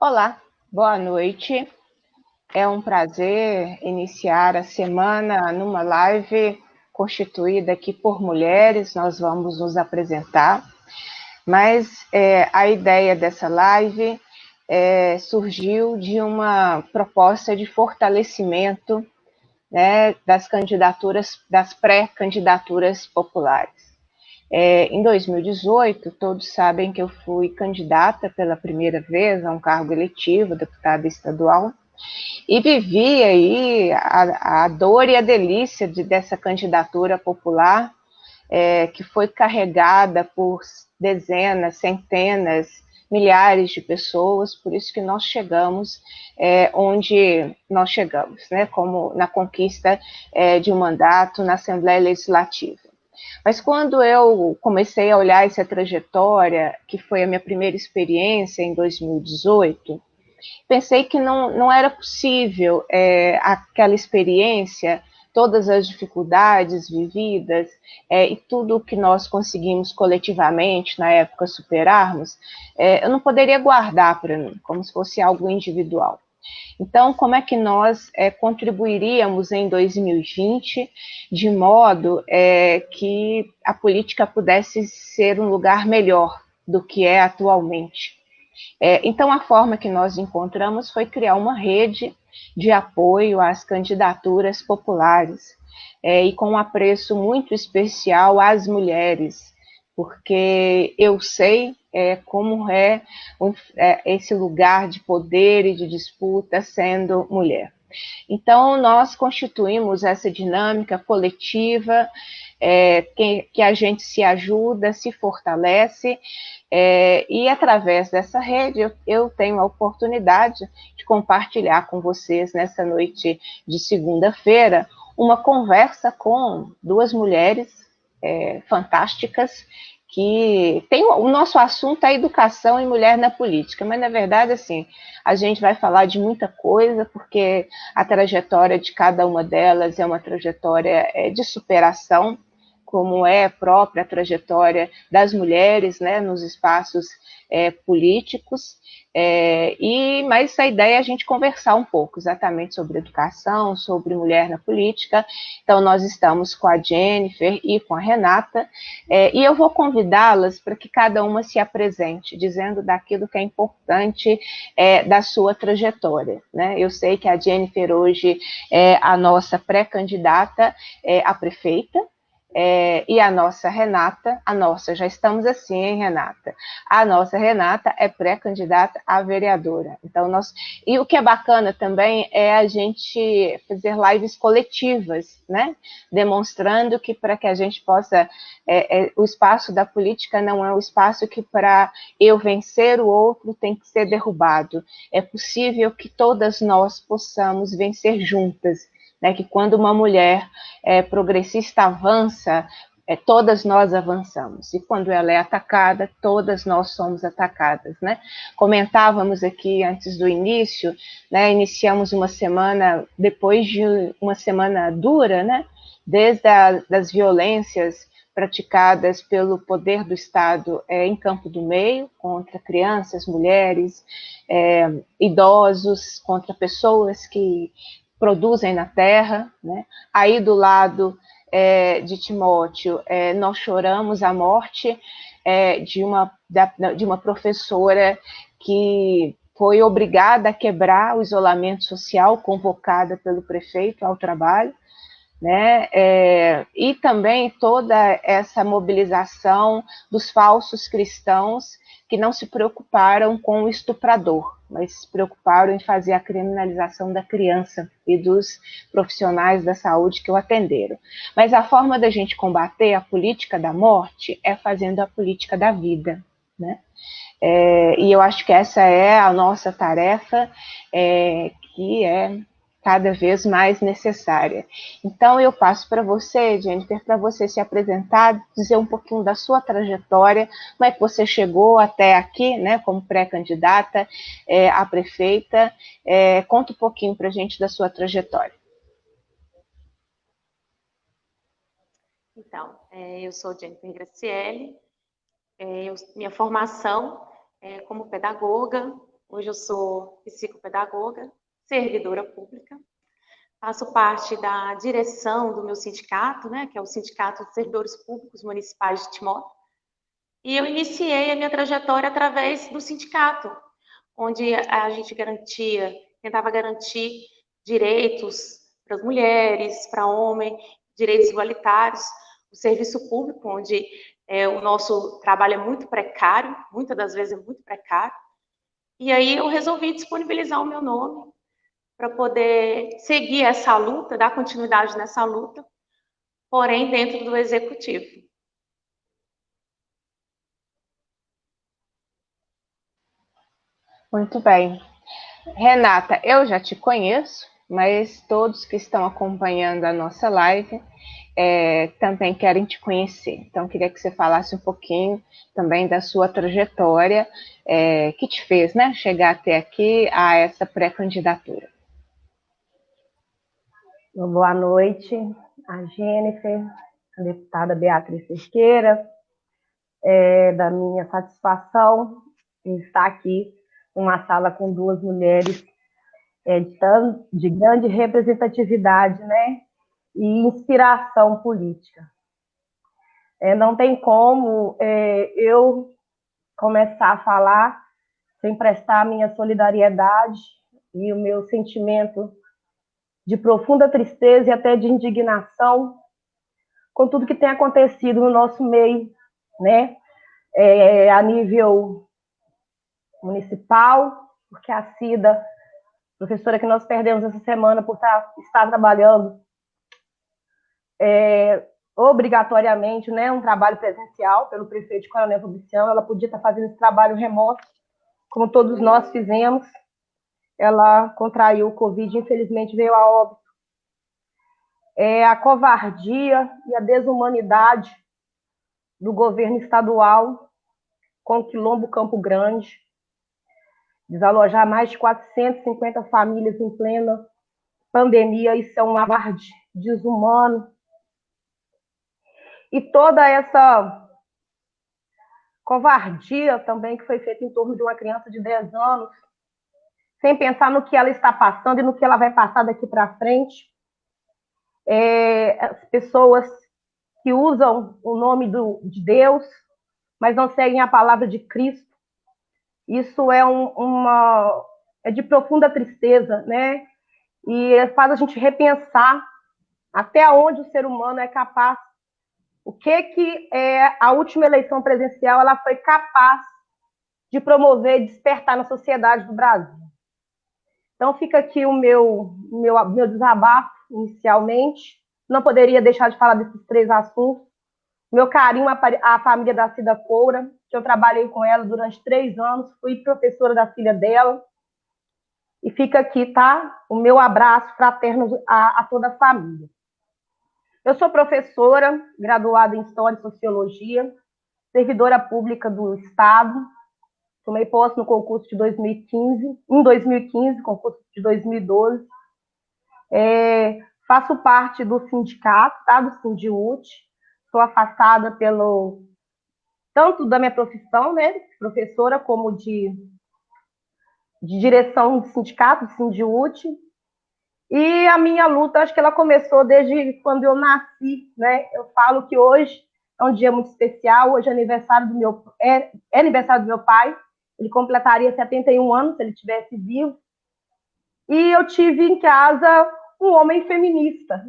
Olá, boa noite. É um prazer iniciar a semana numa live constituída aqui por mulheres. Nós vamos nos apresentar, mas a ideia dessa live surgiu de uma proposta de fortalecimento, né, das candidaturas, das pré-candidaturas populares. Em 2018, todos sabem que eu fui candidata pela primeira vez a um cargo eletivo, deputada estadual, e vivi aí a dor e a delícia dessa candidatura popular, que foi carregada por dezenas, centenas, milhares de pessoas, por isso que nós chegamos onde nós chegamos, né, como na conquista de um mandato na Assembleia Legislativa. Mas quando eu comecei a olhar essa trajetória, que foi a minha primeira experiência em 2018, pensei que não era possível aquela experiência, todas as dificuldades vividas e tudo o que nós conseguimos coletivamente na época superarmos, eu não poderia guardar para mim, como se fosse algo individual. Então, como é que nós contribuiríamos em 2020 de modo que a política pudesse ser um lugar melhor do que é atualmente? Então, a forma que nós encontramos foi criar uma rede de apoio às candidaturas populares e com um apreço muito especial às mulheres, porque eu sei como esse lugar de poder e de disputa sendo mulher. Então, nós constituímos essa dinâmica coletiva, que a gente se ajuda, se fortalece, e através dessa rede eu tenho a oportunidade de compartilhar com vocês nessa noite de segunda-feira uma conversa com duas mulheres fantásticas que tem o nosso assunto é educação e mulher na política, mas na verdade assim a gente vai falar de muita coisa porque a trajetória de cada uma delas é uma trajetória de superação, como é a própria trajetória das mulheres, né, nos espaços políticos, mas a ideia é a gente conversar um pouco exatamente sobre educação, sobre mulher na política. Então nós estamos com a Jennifer e com a Renata, e eu vou convidá-las para que cada uma se apresente, dizendo daquilo que é importante da sua trajetória, né? Eu sei que a Jennifer hoje é a nossa pré-candidata a prefeita, e a nossa Renata, já estamos assim, hein, Renata? A nossa Renata é pré-candidata a vereadora. Então, e o que é bacana também é a gente fazer lives coletivas, né? Demonstrando que para que a gente possa, o espaço da política não é um espaço que para eu vencer o outro tem que ser derrubado. É possível que todas nós possamos vencer juntas, né, que quando uma mulher progressista avança, todas nós avançamos, e quando ela é atacada, todas nós somos atacadas, né? Comentávamos aqui antes do início, né, iniciamos uma semana, depois de uma semana dura, né, desde das violências praticadas pelo poder do Estado em Campo do Meio, contra crianças, mulheres, idosos, contra pessoas que produzem na terra, né? Aí do lado de Timóteo, nós choramos a morte de uma professora que foi obrigada a quebrar o isolamento social convocada pelo prefeito ao trabalho, né? E também toda essa mobilização dos falsos cristãos que não se preocuparam com o estuprador, mas se preocuparam em fazer a criminalização da criança e dos profissionais da saúde que o atenderam. Mas a forma da gente combater a política da morte é fazendo a política da vida, né? E eu acho que essa é a nossa tarefa, que é cada vez mais necessária. Então eu passo para você, Jennifer, para você se apresentar, dizer um pouquinho da sua trajetória, como é que você chegou até aqui, né, como pré-candidata a prefeita, conta um pouquinho para a gente da sua trajetória. Então, eu sou Jennifer Graciele, minha formação é como pedagoga, Hoje eu sou psicopedagoga, servidora pública, faço parte da direção do meu sindicato, né, que é o Sindicato de Servidores Públicos Municipais de Timóteo, e eu iniciei a minha trajetória através do sindicato, onde a gente tentava garantir direitos para as mulheres, para homens, direitos igualitários, o serviço público, onde o nosso trabalho é muito precário, muitas das vezes é muito precário, e aí eu resolvi disponibilizar o meu nome para poder seguir essa luta, dar continuidade nessa luta, porém dentro do executivo. Muito bem. Renata, eu já te conheço, mas todos que estão acompanhando a nossa live também querem te conhecer. Então, queria que você falasse um pouquinho também da sua trajetória que te fez, né, chegar até aqui a essa pré-candidatura. Boa noite, a Jennifer, a deputada Beatriz Cerqueira. Da minha satisfação em estar aqui numa sala com duas mulheres de grande representatividade, né, e inspiração política. Não tem como eu começar a falar sem prestar a minha solidariedade e o meu sentimento de profunda tristeza e até de indignação com tudo que tem acontecido no nosso meio, né? A nível municipal, porque a Cida, professora que nós perdemos essa semana por estar trabalhando obrigatoriamente, né, um trabalho presencial pelo prefeito Coronel Fabriciano, ela podia estar fazendo esse trabalho remoto, como todos nós fizemos. Ela contraiu o Covid e infelizmente veio a óbito. A covardia e a desumanidade do governo estadual com o Quilombo Campo Grande, desalojar mais de 450 famílias em plena pandemia, isso é um alarde desumano. E toda essa covardia também que foi feita em torno de uma criança de 10 anos, sem pensar no que ela está passando e no que ela vai passar daqui para frente. As pessoas que usam o nome de Deus, mas não seguem a palavra de Cristo. Isso é de profunda tristeza, né? E faz a gente repensar até onde o ser humano é capaz. O que a última eleição presidencial ela foi capaz de promover e despertar na sociedade do Brasil. Então fica aqui o meu desabafo inicialmente. Não poderia deixar de falar desses três assuntos. Meu carinho à família da Cida Coura, que eu trabalhei com ela durante 3 anos, fui professora da filha dela. E fica aqui, tá? O meu abraço fraterno a toda a família. Eu sou professora, graduada em História e Sociologia, servidora pública do Estado, tomei posse no concurso de 2015, concurso de 2012. Faço parte do sindicato, tá? Do Sindiúte. Sou afastada tanto da minha profissão, né, professora, como de direção do sindicato, do Sindiúte. E a minha luta, acho que ela começou desde quando eu nasci, né? Eu falo que hoje é um dia muito especial, hoje é aniversário aniversário do meu pai, ele completaria 71 anos se ele estivesse vivo. E eu tive em casa um homem feminista.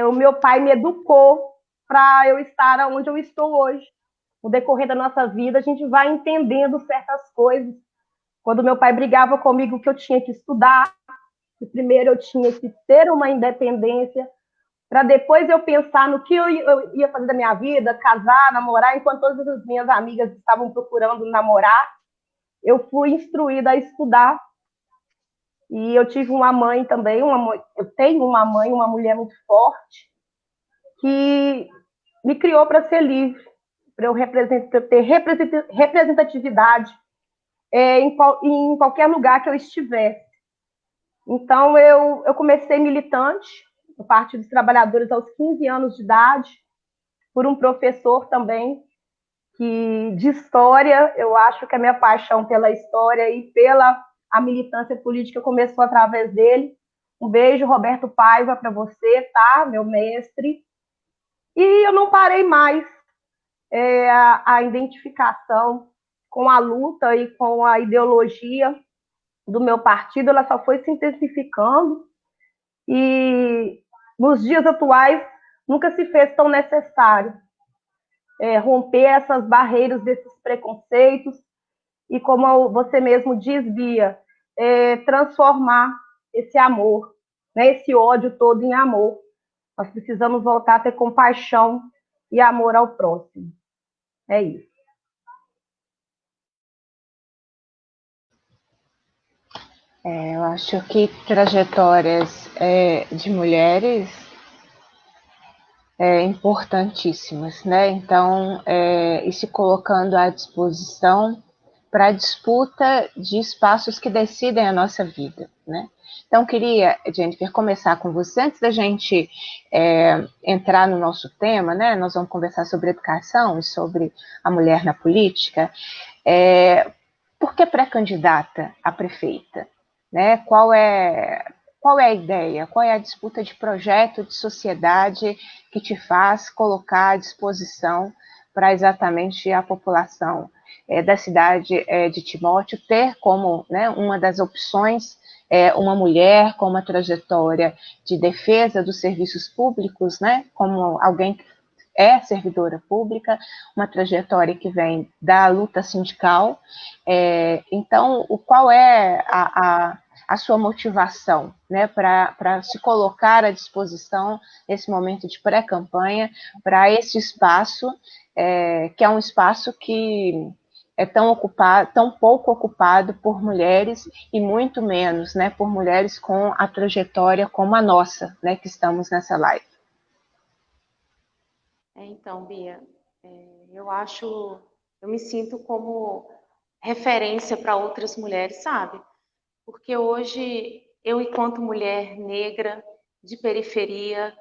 O meu pai me educou para eu estar onde eu estou hoje. No decorrer da nossa vida, a gente vai entendendo certas coisas. Quando meu pai brigava comigo que eu tinha que estudar, que primeiro eu tinha que ter uma independência, para depois eu pensar no que eu ia fazer da minha vida, casar, namorar, enquanto todas as minhas amigas estavam procurando namorar, eu fui instruída a estudar. E eu tive uma mãe também, eu tenho uma mãe, uma mulher muito forte, que me criou para ser livre, para eu ter representatividade em qualquer lugar que eu estivesse. Então, eu comecei militante no Partido dos Trabalhadores aos 15 anos de idade, por um professor também, que de história, eu acho que a minha paixão pela história e pela a militância política começou através dele. Um beijo, Roberto Paiva, para você, tá? Meu mestre. E eu não parei mais. A identificação com a luta e com a ideologia do meu partido, ela só foi se intensificando. E nos dias atuais, nunca se fez tão necessário romper essas barreiras, desses preconceitos, e como você mesmo diz, Bia, transformar esse amor, né, esse ódio todo em amor. Nós precisamos voltar a ter compaixão e amor ao próximo. É isso. Eu acho que trajetórias de mulheres importantíssimas, né? Então, e se colocando à disposição para a disputa de espaços que decidem a nossa vida, né? Então, queria, Jennifer, começar com você, antes da gente entrar no nosso tema, né? Nós vamos conversar sobre educação e sobre a mulher na política. Por que pré-candidata a prefeita? Né? Qual é a ideia? Qual é a disputa de projeto, de sociedade que te faz colocar à disposição para exatamente a população da cidade de Timóteo ter como, né, uma das opções uma mulher com uma trajetória de defesa dos serviços públicos, né, como alguém que é servidora pública, uma trajetória que vem da luta sindical. Então, qual é a sua motivação, né, para se colocar à disposição nesse momento de pré-campanha para esse espaço, que é um espaço que é tão pouco ocupado por mulheres e muito menos, né, por mulheres com a trajetória como a nossa, né, que estamos nessa live. Então, Bia, eu me sinto como referência para outras mulheres, sabe? Porque hoje, eu, enquanto mulher negra, de periferia,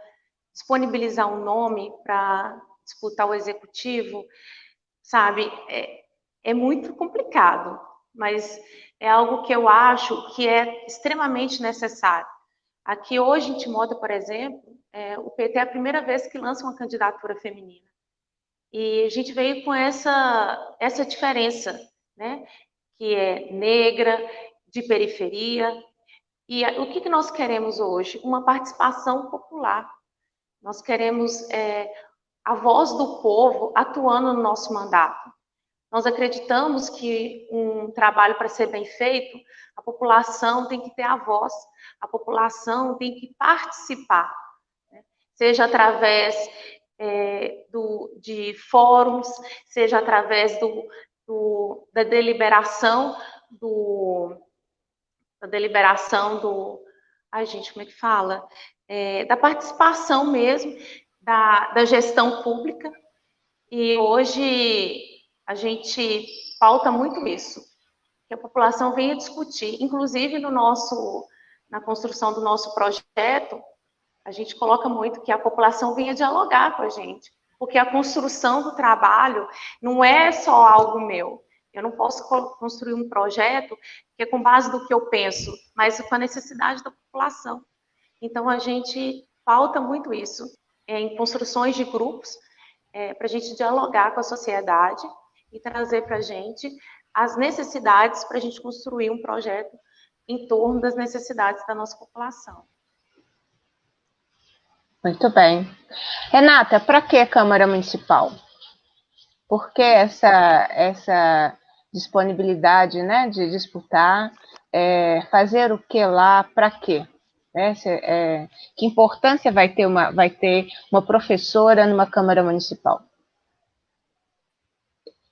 disponibilizar um nome para disputar o executivo, sabe, é muito complicado, mas é algo que eu acho que é extremamente necessário. Aqui hoje em Timóteo, por exemplo, o PT é a primeira vez que lança uma candidatura feminina. E a gente veio com essa diferença, né? Que é negra, de periferia. E o que nós queremos hoje? Uma participação popular. Nós queremos a voz do povo atuando no nosso mandato. Nós acreditamos que um trabalho, para ser bem feito, a população tem que ter a voz, a população tem que participar, né? Seja através de fóruns, seja através da deliberação ai, gente, como é que fala? Da participação mesmo da gestão pública. E hoje a gente pauta muito isso, que a população venha discutir, inclusive na construção do nosso projeto, a gente coloca muito que a população venha dialogar com a gente, porque a construção do trabalho não é só algo meu. Eu não posso construir um projeto que é com base do que eu penso, mas com a necessidade da população. Então, a gente pauta muito isso em construções de grupos, para a gente dialogar com a sociedade e trazer para a gente as necessidades para a gente construir um projeto em torno das necessidades da nossa população. Muito bem. Renata, para que Câmara Municipal? Por que essa disponibilidade, né, de disputar? Fazer o que lá? Para quê? Que importância vai ter uma professora numa Câmara Municipal?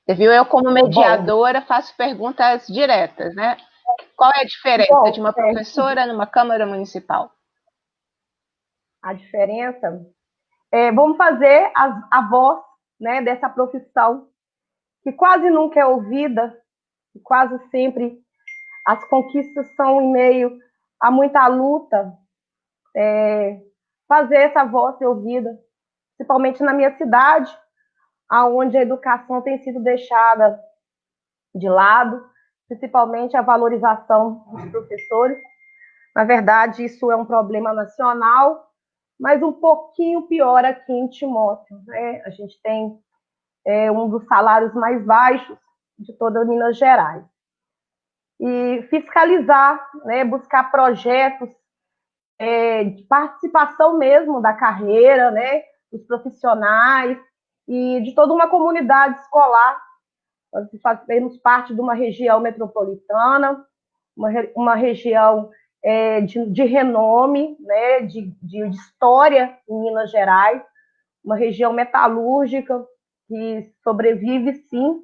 Você viu, eu como mediadora faço perguntas diretas, né? Qual é a diferença de uma professora numa Câmara Municipal? A diferença vamos fazer a voz, né, dessa profissão que quase nunca é ouvida, e quase sempre as conquistas são em meio a muita luta, fazer essa voz ser ouvida, principalmente na minha cidade, onde a educação tem sido deixada de lado, principalmente a valorização dos professores. Na verdade, isso é um problema nacional, mas um pouquinho pior aqui em Timóteo, né? A gente tem um dos salários mais baixos de toda Minas Gerais. E fiscalizar, né? Buscar projetos de participação mesmo da carreira, né? Dos profissionais e de toda uma comunidade escolar. Nós fazemos parte de uma região metropolitana, uma região de renome, né, de história em Minas Gerais, uma região metalúrgica que sobrevive, sim,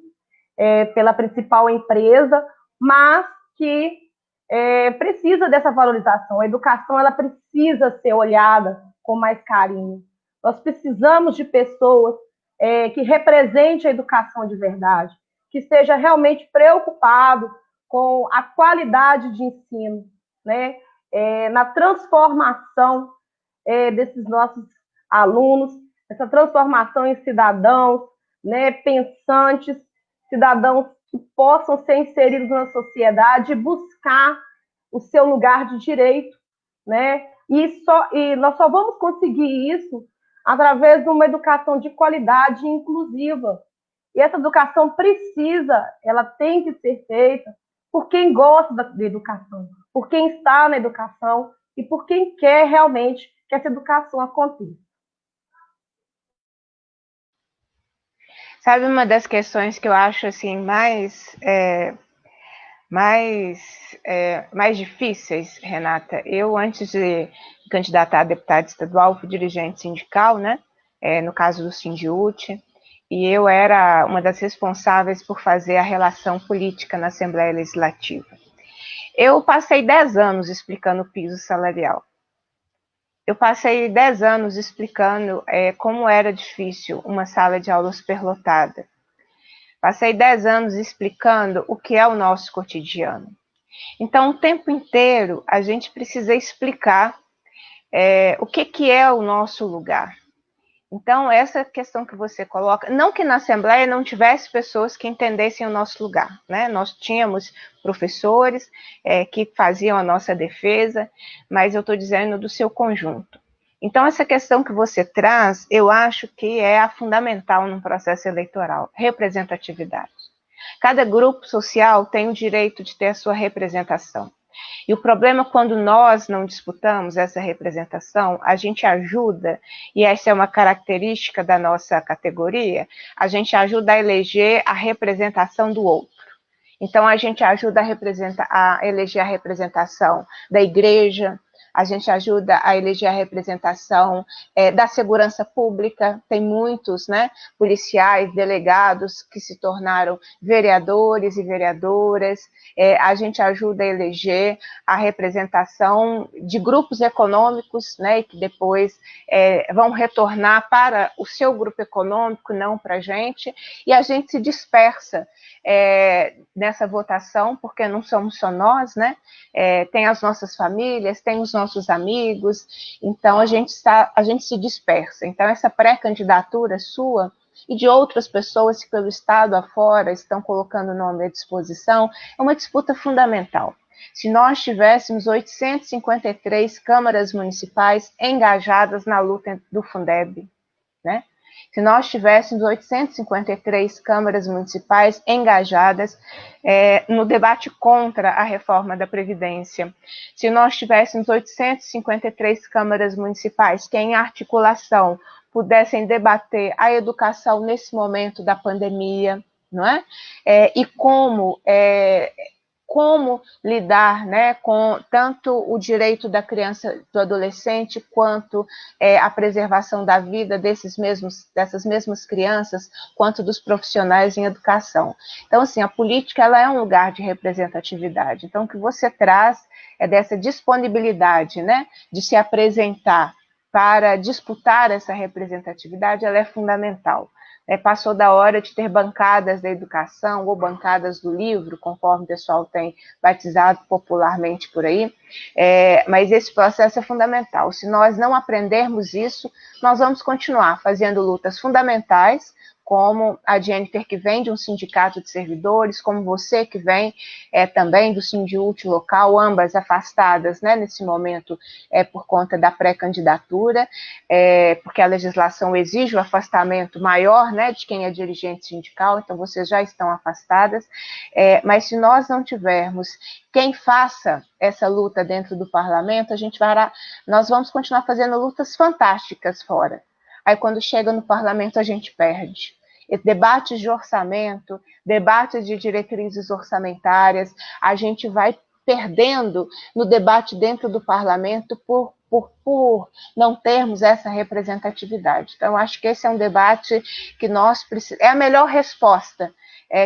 pela principal empresa, mas que precisa dessa valorização. A educação ela precisa ser olhada com mais carinho. Nós precisamos de pessoas que representem a educação de verdade, que esteja realmente preocupado com a qualidade de ensino, né? Na transformação desses nossos alunos, essa transformação em cidadãos, né, pensantes, cidadãos que possam ser inseridos na sociedade e buscar o seu lugar de direito, né? E nós só vamos conseguir isso através de uma educação de qualidade e inclusiva. E essa educação ela tem que ser feita por quem gosta da educação, por quem está na educação e por quem quer realmente que essa educação aconteça. Sabe, uma das questões que eu acho assim mais difíceis, Renata, eu antes de candidatar a deputada estadual fui dirigente sindical, né? No caso do Sindiúte, e eu era uma das responsáveis por fazer a relação política na Assembleia Legislativa. Eu passei 10 anos explicando o piso salarial. Eu passei 10 anos explicando como era difícil uma sala de aula superlotada. Passei 10 anos explicando o que é o nosso cotidiano. Então, o tempo inteiro, a gente precisa explicar o que é o nosso lugar. Então, essa questão que você coloca, não que na Assembleia não tivesse pessoas que entendessem o nosso lugar, né? Nós tínhamos professores que faziam a nossa defesa, mas eu estou dizendo do seu conjunto. Então, essa questão que você traz, eu acho que é a fundamental num processo eleitoral, representatividade. Cada grupo social tem o direito de ter a sua representação. E o problema, quando nós não disputamos essa representação, a gente ajuda, e essa é uma característica da nossa categoria, a gente ajuda a eleger a representação do outro. Então, a gente ajuda a eleger a representação da igreja, a gente ajuda a eleger a representação da segurança pública, tem muitos, né, policiais, delegados que se tornaram vereadores e vereadoras, a gente ajuda a eleger a representação de grupos econômicos, né, e que depois vão retornar para o seu grupo econômico, não para a gente se dispersa nessa votação, porque não somos só nós, né? Tem as nossas famílias, tem os nossos amigos, então a gente se dispersa. Então, essa pré-candidatura sua e de outras pessoas que pelo estado afora estão colocando o nome à disposição, é uma disputa fundamental. Se nós tivéssemos 853 câmaras municipais engajadas na luta do Fundeb, né? Se nós tivéssemos 853 câmaras municipais engajadas no debate contra a reforma da Previdência, se nós tivéssemos 853 câmaras municipais que, em articulação, pudessem debater a educação nesse momento da pandemia, não é? E como lidar, né, com tanto o direito da criança, do adolescente, quanto a preservação da vida dessas mesmas crianças, quanto dos profissionais em educação. Então, assim, a política ela é um lugar de representatividade. Então, o que você traz é dessa disponibilidade, né, de se apresentar para disputar essa representatividade, ela é fundamental. Passou da hora de ter bancadas da educação ou bancadas do livro, conforme o pessoal tem batizado popularmente por aí, mas esse processo é fundamental. Se nós não aprendermos isso, nós vamos continuar fazendo lutas fundamentais como a Jennifer, que vem de um sindicato de servidores, como você, que vem também do Sindiúti local, ambas afastadas, né, nesse momento, por conta da pré-candidatura, porque a legislação exige o afastamento maior, né, de quem é dirigente sindical, então vocês já estão afastadas, mas se nós não tivermos quem faça essa luta dentro do parlamento, nós vamos continuar fazendo lutas fantásticas fora. Aí, quando chega no parlamento, a gente perde. Debates de orçamento, debates de diretrizes orçamentárias, a gente vai perdendo no debate dentro do parlamento por não termos essa representatividade. Então, acho que esse é um debate que nós precisamos, é a melhor resposta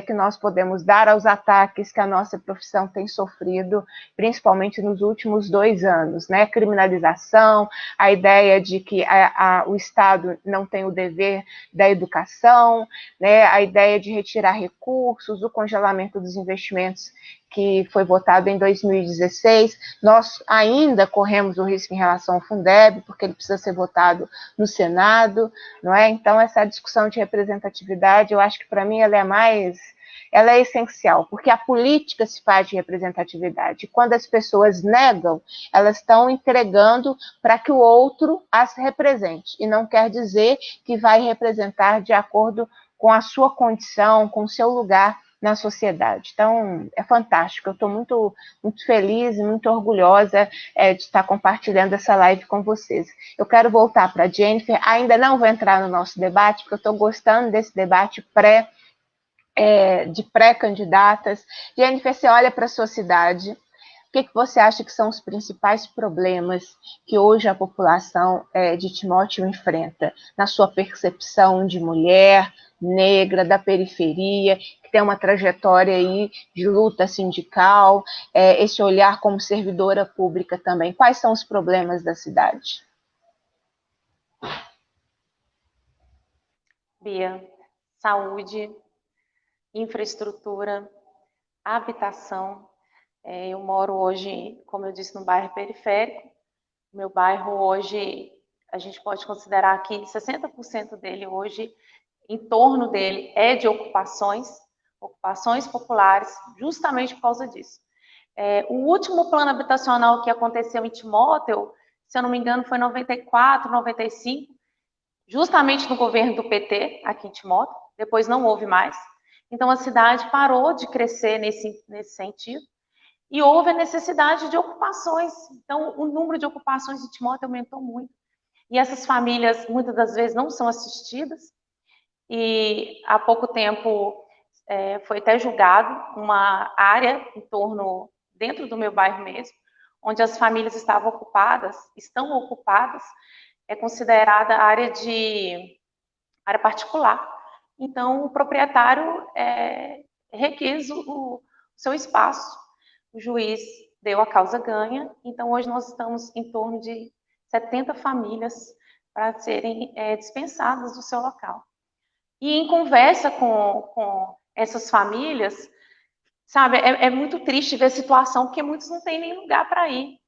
que nós podemos dar aos ataques que a nossa profissão tem sofrido, principalmente nos últimos 2 anos, né? Criminalização, a ideia de que o Estado não tem o dever da educação, né? A ideia de retirar recursos, o congelamento dos investimentos que foi votado em 2016, nós ainda corremos o risco em relação ao Fundeb, porque ele precisa ser votado no Senado, não é? Então, essa discussão de representatividade, eu acho que para mim ela é essencial, porque a política se faz de representatividade. Quando as pessoas negam, elas estão entregando para que o outro as represente, e não quer dizer que vai representar de acordo com a sua condição, com o seu lugar na sociedade. Então, é fantástico. Eu estou muito, muito feliz e muito orgulhosa de estar compartilhando essa live com vocês. Eu quero voltar para a Jennifer. Ainda não vou entrar no nosso debate, porque eu estou gostando desse debate de pré-candidatas. Jennifer, você olha para a sua cidade, o que você acha que são os principais problemas que hoje a população de Timóteo enfrenta, na sua percepção de mulher, negra, da periferia, que tem uma trajetória aí de luta sindical, esse olhar como servidora pública também? Quais são os problemas da cidade? Bia, saúde, infraestrutura, habitação. Eu moro hoje, como eu disse, no bairro periférico. Meu bairro hoje, a gente pode considerar que 60% dele hoje, em torno dele, é de ocupações populares, justamente por causa disso. O último plano habitacional que aconteceu em Timóteo, se eu não me engano, foi em 94, 95, justamente no governo do PT, aqui em Timóteo, depois não houve mais. Então, a cidade parou de crescer nesse sentido, e houve a necessidade de ocupações. Então, o número de ocupações de Timóteo aumentou muito. E essas famílias, muitas das vezes, não são assistidas. E, há pouco tempo, foi até julgado uma área dentro do meu bairro mesmo, onde as famílias estão ocupadas, é considerada área particular. Então, o proprietário requis o seu espaço. O juiz deu a causa ganha, então hoje nós estamos em torno de 70 famílias para serem dispensadas do seu local. E em conversa com essas famílias, sabe, é muito triste ver a situação, porque muitos não têm nem lugar para ir.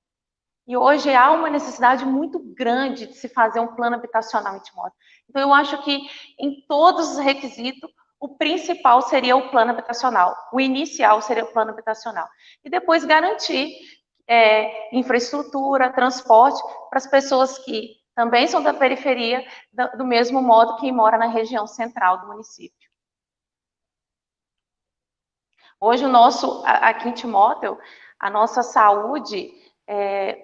E hoje há uma necessidade muito grande de se fazer um plano habitacional em Timóteo. Então, eu acho que em todos os requisitos, o principal seria o plano habitacional. O inicial seria o plano habitacional. E depois garantir infraestrutura, transporte para as pessoas que também são da periferia, do mesmo modo que mora na região central do município. Hoje, aqui em Timóteo, a nossa saúde,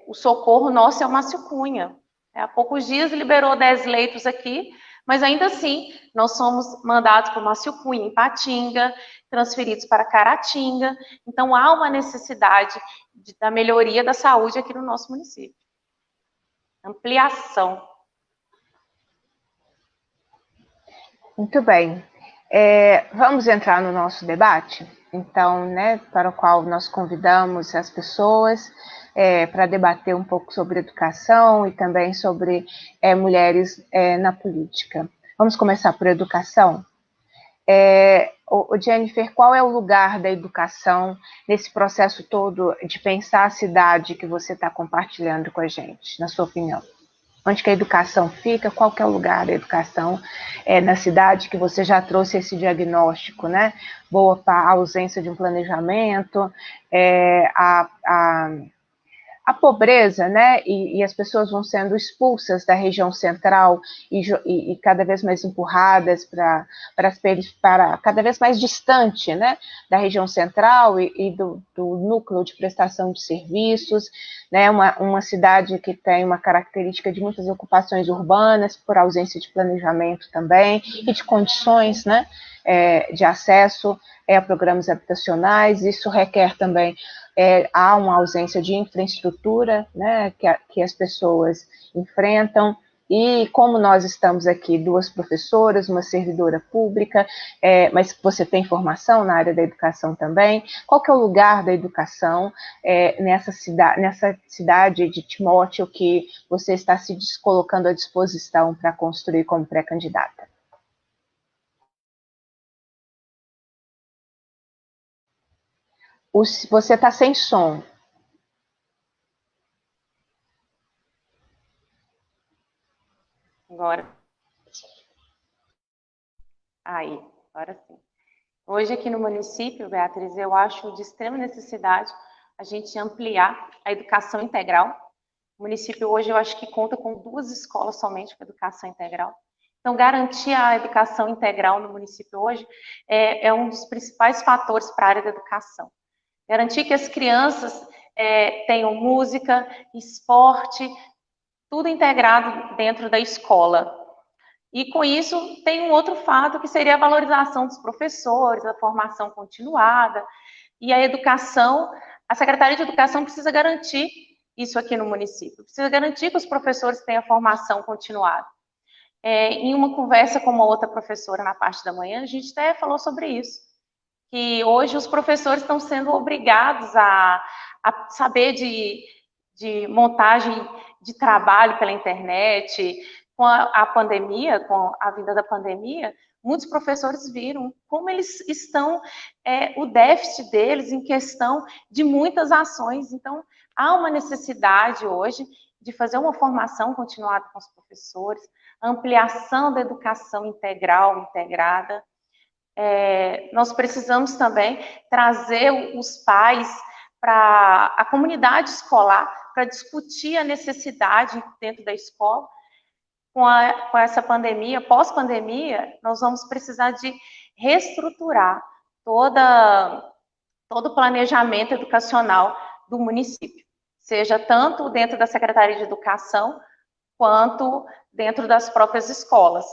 o socorro nosso é o Márcio Cunha. Há poucos dias liberou 10 leitos aqui, mas ainda assim, nós somos mandados para o Márcio Cunha, em Patinga, transferidos para Caratinga. Então, há uma necessidade da melhoria da saúde aqui no nosso município. Ampliação. Muito bem. Vamos entrar no nosso debate? Então, né, para o qual nós convidamos as pessoas para debater um pouco sobre educação e também sobre mulheres na política. Vamos começar por educação? Jennifer, qual é o lugar da educação nesse processo todo de pensar a cidade que você está compartilhando com a gente, na sua opinião? onde que a educação fica, qual que é o lugar da educação na cidade, que você já trouxe esse diagnóstico, né? Boa para a ausência de um planejamento, a pobreza, né, e as pessoas vão sendo expulsas da região central e cada vez mais empurradas para cada vez mais distante, né, da região central e do núcleo de prestação de serviços, né, uma cidade que tem uma característica de muitas ocupações urbanas, por ausência de planejamento também, e de condições, né, de acesso a programas habitacionais. Isso requer também há uma ausência de infraestrutura, né, que as pessoas enfrentam, e como nós estamos aqui, duas professoras, uma servidora pública, mas você tem formação na área da educação também, qual que é o lugar da educação nessa cidade de Timóteo que você está se colocando à disposição para construir como pré-candidata? Você está sem som. Agora. Aí, agora sim. Hoje aqui no município, Beatriz, eu acho de extrema necessidade a gente ampliar a educação integral. O município hoje eu acho que conta com 2 escolas somente com educação integral. Então, garantir a educação integral no município hoje é um dos principais fatores para a área da educação. Garantir que as crianças tenham música, esporte, tudo integrado dentro da escola. E com isso tem um outro fato que seria a valorização dos professores, a formação continuada e a educação. A Secretaria de Educação precisa garantir isso aqui no município, precisa garantir que os professores tenham formação continuada. Em uma conversa com uma outra professora na parte da manhã, a gente até falou sobre isso, que hoje os professores estão sendo obrigados a saber de montagem de trabalho pela internet. Com a pandemia, com a vinda da pandemia, muitos professores viram como eles estão, o déficit deles em questão de muitas ações. Então, há uma necessidade hoje de fazer uma formação continuada com os professores, ampliação da educação integral, integrada. Nós precisamos também trazer os pais para a comunidade escolar para discutir a necessidade dentro da escola. Com essa pandemia, pós-pandemia, nós vamos precisar de reestruturar todo o planejamento educacional do município, seja tanto dentro da Secretaria de Educação, quanto dentro das próprias escolas.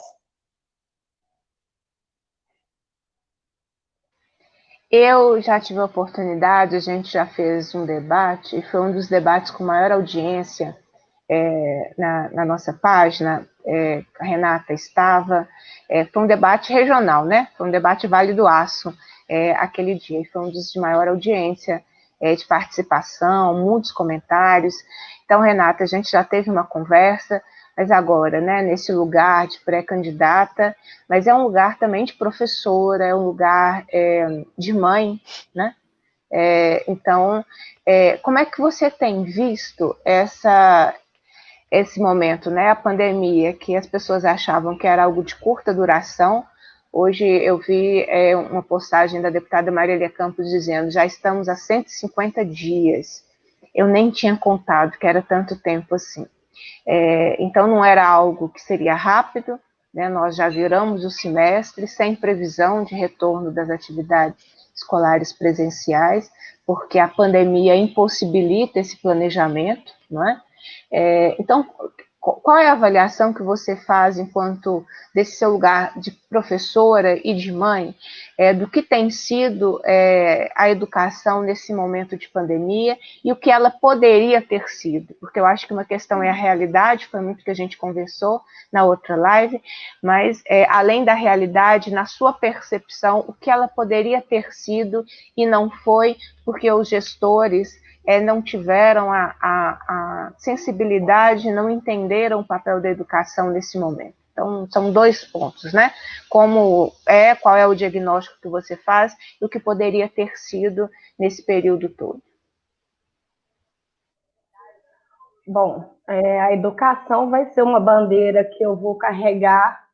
Eu já tive a oportunidade, a gente já fez um debate, e foi um dos debates com maior audiência na nossa página, a Renata estava, foi um debate regional, né? Foi um debate Vale do Aço, aquele dia, e foi um dos de maior audiência, de participação, muitos comentários. Então, Renata, a gente já teve uma conversa, mas agora, né, nesse lugar de pré-candidata, mas é um lugar também de professora, é um lugar de mãe, né? Então, como é que você tem visto esse momento, né, a pandemia, que as pessoas achavam que era algo de curta duração? Hoje eu vi uma postagem da deputada Marília Campos dizendo, já estamos há 150 dias. Eu nem tinha contado que era tanto tempo assim. Então não era algo que seria rápido, né? Nós já viramos o semestre sem previsão de retorno das atividades escolares presenciais, porque a pandemia impossibilita esse planejamento, não é? Então, qual é a avaliação que você faz enquanto desse seu lugar de professora e de mãe, do que tem sido a educação nesse momento de pandemia e o que ela poderia ter sido? Porque eu acho que uma questão é a realidade, foi muito que a gente conversou na outra live, mas além da realidade, na sua percepção, o que ela poderia ter sido e não foi, porque os gestores não tiveram a sensibilidade, não entenderam o papel da educação nesse momento. Então, são 2 pontos, né? Qual é o diagnóstico que você faz e o que poderia ter sido nesse período todo. Bom, a educação vai ser uma bandeira que eu vou carregar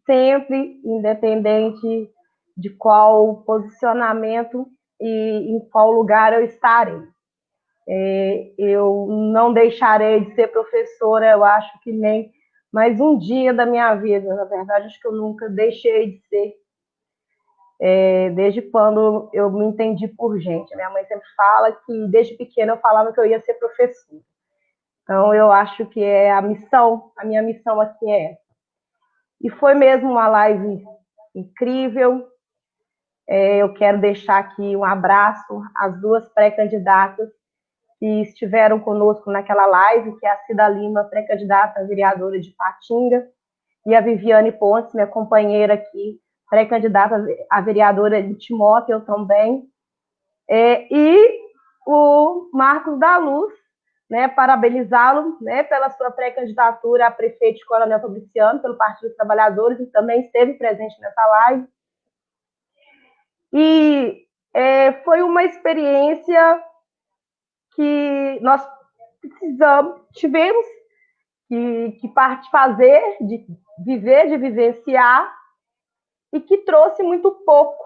sempre, independente de qual posicionamento e em qual lugar eu estarei. Eu não deixarei de ser professora, eu acho que nem mais um dia da minha vida. Na verdade, acho que eu nunca deixei de ser, desde quando eu me entendi por gente. Minha mãe sempre fala que, desde pequena, eu falava que eu ia ser professora. Então, eu acho que é a minha missão aqui é essa. E foi mesmo uma live incrível. Eu quero deixar aqui um abraço às duas pré-candidatas que estiveram conosco naquela live, que é a Cida Lima, pré-candidata a vereadora de Patinga, e a Viviane Pontes, minha companheira aqui, pré-candidata a vereadora de Timóteo também. E o Marcos da Luz, né, parabenizá-lo, né, pela sua pré-candidatura a prefeito de Coronel Fabriciano, pelo Partido dos Trabalhadores, e também esteve presente nessa live. E foi uma experiência que nós tivemos que fazer, de viver, de vivenciar, e que trouxe muito pouco,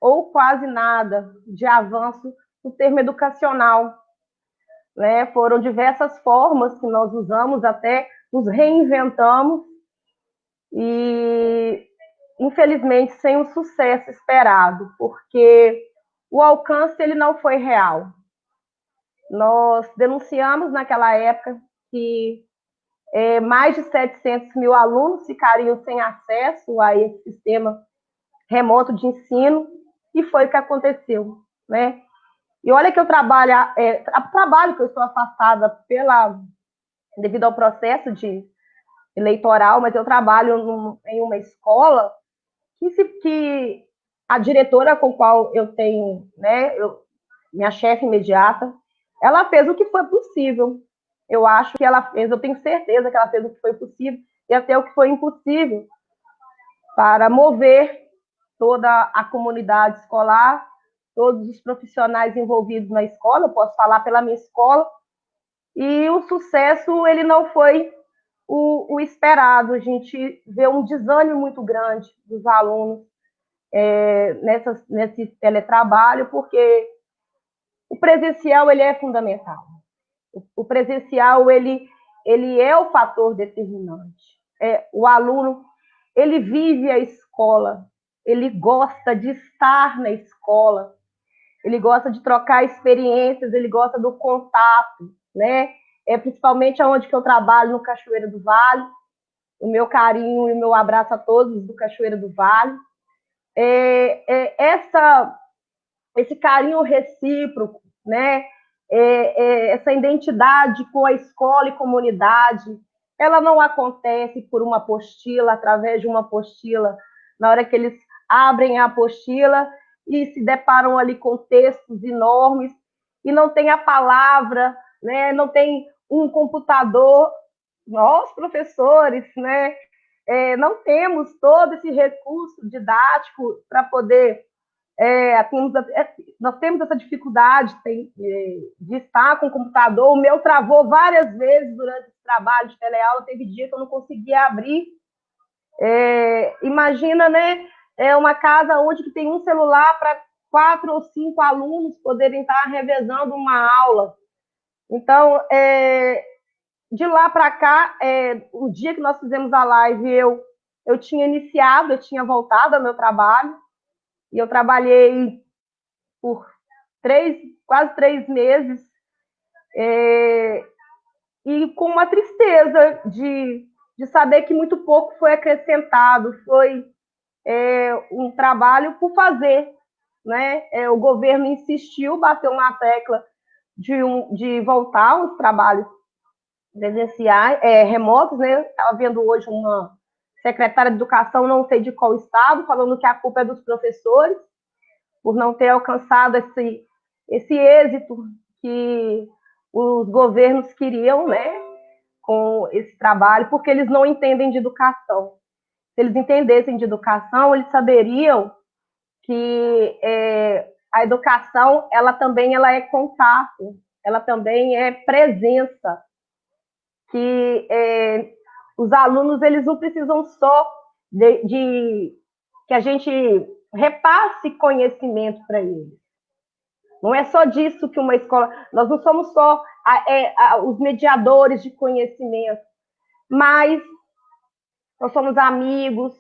ou quase nada, de avanço no termo educacional. Né? Foram diversas formas que nós usamos, até nos reinventamos, e infelizmente sem o sucesso esperado, porque o alcance ele não foi real. Nós denunciamos naquela época que mais de 700 mil alunos ficariam sem acesso a esse sistema remoto de ensino, e foi o que aconteceu, né? E olha que eu trabalho que eu estou afastada devido ao processo eleitoral, mas eu trabalho em uma escola que a diretora com a qual eu tenho, né, minha chefe imediata, ela fez o que foi possível. Eu acho que ela fez, eu tenho certeza que ela fez o que foi possível e até o que foi impossível para mover toda a comunidade escolar, todos os profissionais envolvidos na escola, eu posso falar pela minha escola, e o sucesso ele não foi o esperado. A gente vê um desânimo muito grande dos alunos nesse teletrabalho, porque o presencial ele é fundamental. O presencial ele é o fator determinante. O aluno ele vive a escola, ele gosta de estar na escola, ele gosta de trocar experiências, ele gosta do contato, né? Principalmente onde que eu trabalho, no Cachoeira do Vale. O meu carinho e o meu abraço a todos do Cachoeira do Vale. Esse carinho recíproco, né? Essa identidade com a escola e comunidade, ela não acontece por uma apostila, através de uma apostila, na hora que eles abrem a apostila e se deparam ali com textos enormes e não tem a palavra, né? Não tem um computador. Nós, professores, né, não temos todo esse recurso didático para poder... nós temos essa dificuldade de estar com o computador. O meu travou várias vezes durante esse trabalho de teleaula, teve dia que eu não conseguia abrir. Imagina, né, uma casa onde que tem um celular para 4 ou 5 alunos poderem estar revezando uma aula. Então, de lá para cá, o dia que nós fizemos a live, eu tinha iniciado, eu tinha voltado ao meu trabalho, e eu trabalhei por quase 3 meses, e com uma tristeza de saber que muito pouco foi acrescentado, foi um trabalho por fazer, né? O governo insistiu, bateu na tecla de voltar aos trabalhos presenciais, remotos, né? Estava vendo hoje uma secretária de educação, não sei de qual estado, falando que a culpa é dos professores por não ter alcançado esse êxito que os governos queriam, né, com esse trabalho, porque eles não entendem de educação. Se eles entendessem de educação, eles saberiam que a educação, ela também é contato, ela também é presença, que os alunos eles não precisam só de que a gente repasse conhecimento para eles. Não é só disso que uma escola... Nós não somos só os mediadores de conhecimento, mas nós somos amigos,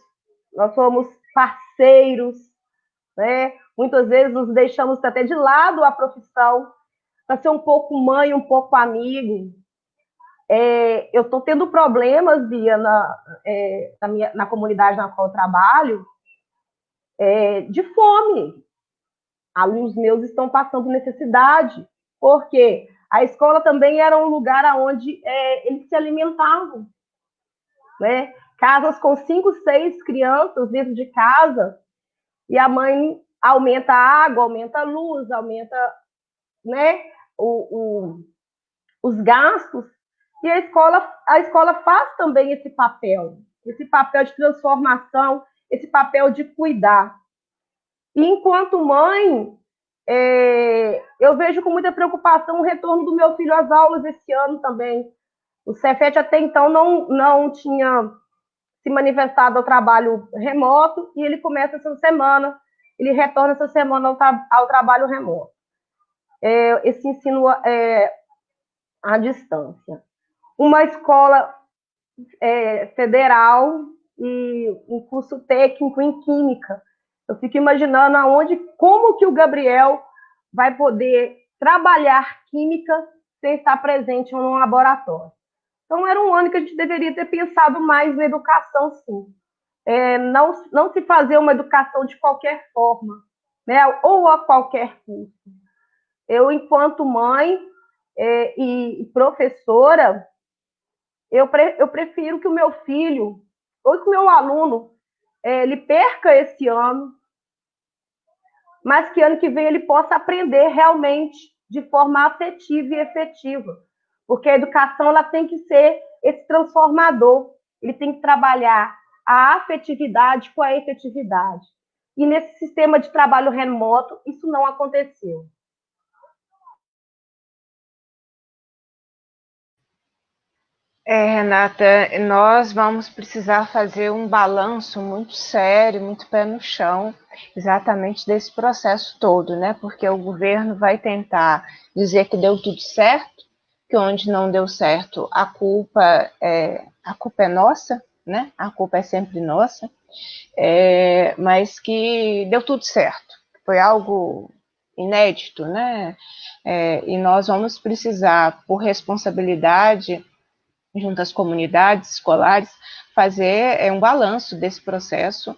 nós somos parceiros, né? Muitas vezes nos deixamos até de lado a profissão para ser um pouco mãe, um pouco amigo. Eu estou tendo problemas, Bia, na comunidade na qual eu trabalho, de fome. Alunos meus estão passando necessidade, porque a escola também era um lugar onde eles se alimentavam, né? Casas com 5, 6 crianças dentro de casa, e a mãe aumenta a água, aumenta a luz, aumenta, né, os gastos, e a escola faz também esse papel de transformação, esse papel de cuidar. E enquanto mãe, eu vejo com muita preocupação o retorno do meu filho às aulas esse ano também. O Cefet até então não tinha se manifestado ao trabalho remoto, e ele começa essa semana, ele retorna essa semana ao trabalho remoto. Esse ensino à distância. Uma escola federal e um curso técnico em química. Eu fico imaginando como que o Gabriel vai poder trabalhar química sem estar presente em um laboratório. Então, era um ano que a gente deveria ter pensado mais na educação, sim. Não se fazer uma educação de qualquer forma, né? Ou a qualquer custo. Eu, enquanto mãe e professora, eu prefiro que o meu filho, ou que o meu aluno, ele perca esse ano, mas que ano que vem ele possa aprender realmente de forma afetiva e efetiva. Porque a educação ela tem que ser esse transformador, ele tem que trabalhar a afetividade com a efetividade. E nesse sistema de trabalho remoto, isso não aconteceu. Renata, nós vamos precisar fazer um balanço muito sério, muito pé no chão, exatamente desse processo todo, né? Porque o governo vai tentar dizer que deu tudo certo, que onde não deu certo a culpa é nossa, né? A culpa é sempre nossa, mas que deu tudo certo. Foi algo inédito, né? E nós vamos precisar, por responsabilidade, junto às comunidades escolares, fazer um balanço desse processo,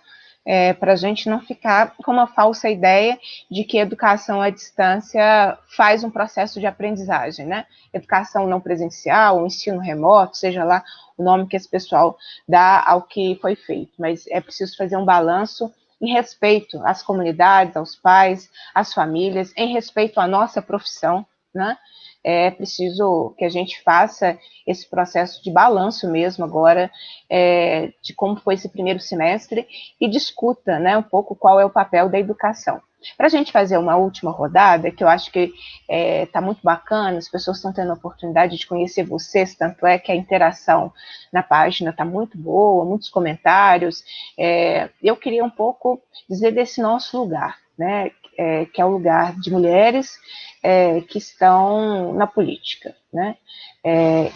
para a gente não ficar com uma falsa ideia de que educação à distância faz um processo de aprendizagem, né? Educação não presencial, o ensino remoto, seja lá o nome que esse pessoal dá ao que foi feito, mas é preciso fazer um balanço em respeito às comunidades, aos pais, às famílias, em respeito à nossa profissão, né? É preciso que a gente faça esse processo de balanço mesmo agora, de como foi esse primeiro semestre, e discuta, né, um pouco qual é o papel da educação. Para a gente fazer uma última rodada, que eu acho que está muito bacana, as pessoas estão tendo a oportunidade de conhecer vocês, tanto é que a interação na página está muito boa, muitos comentários. Eu queria um pouco dizer desse nosso lugar, né, que é o lugar de mulheres que estão na política, né,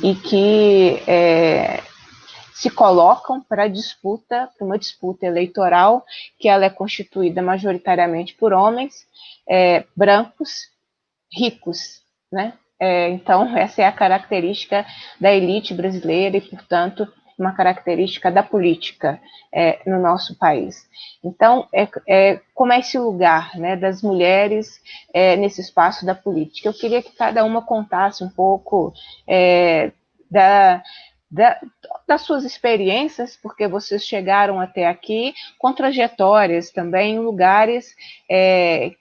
e que se colocam para uma disputa eleitoral, que ela é constituída majoritariamente por homens brancos, ricos, né? Então, essa é a característica da elite brasileira e, portanto, uma característica da política no nosso país. Então, como é esse lugar, né, das mulheres nesse espaço da política? Eu queria que cada uma contasse um pouco das suas experiências, porque vocês chegaram até aqui com trajetórias também em lugares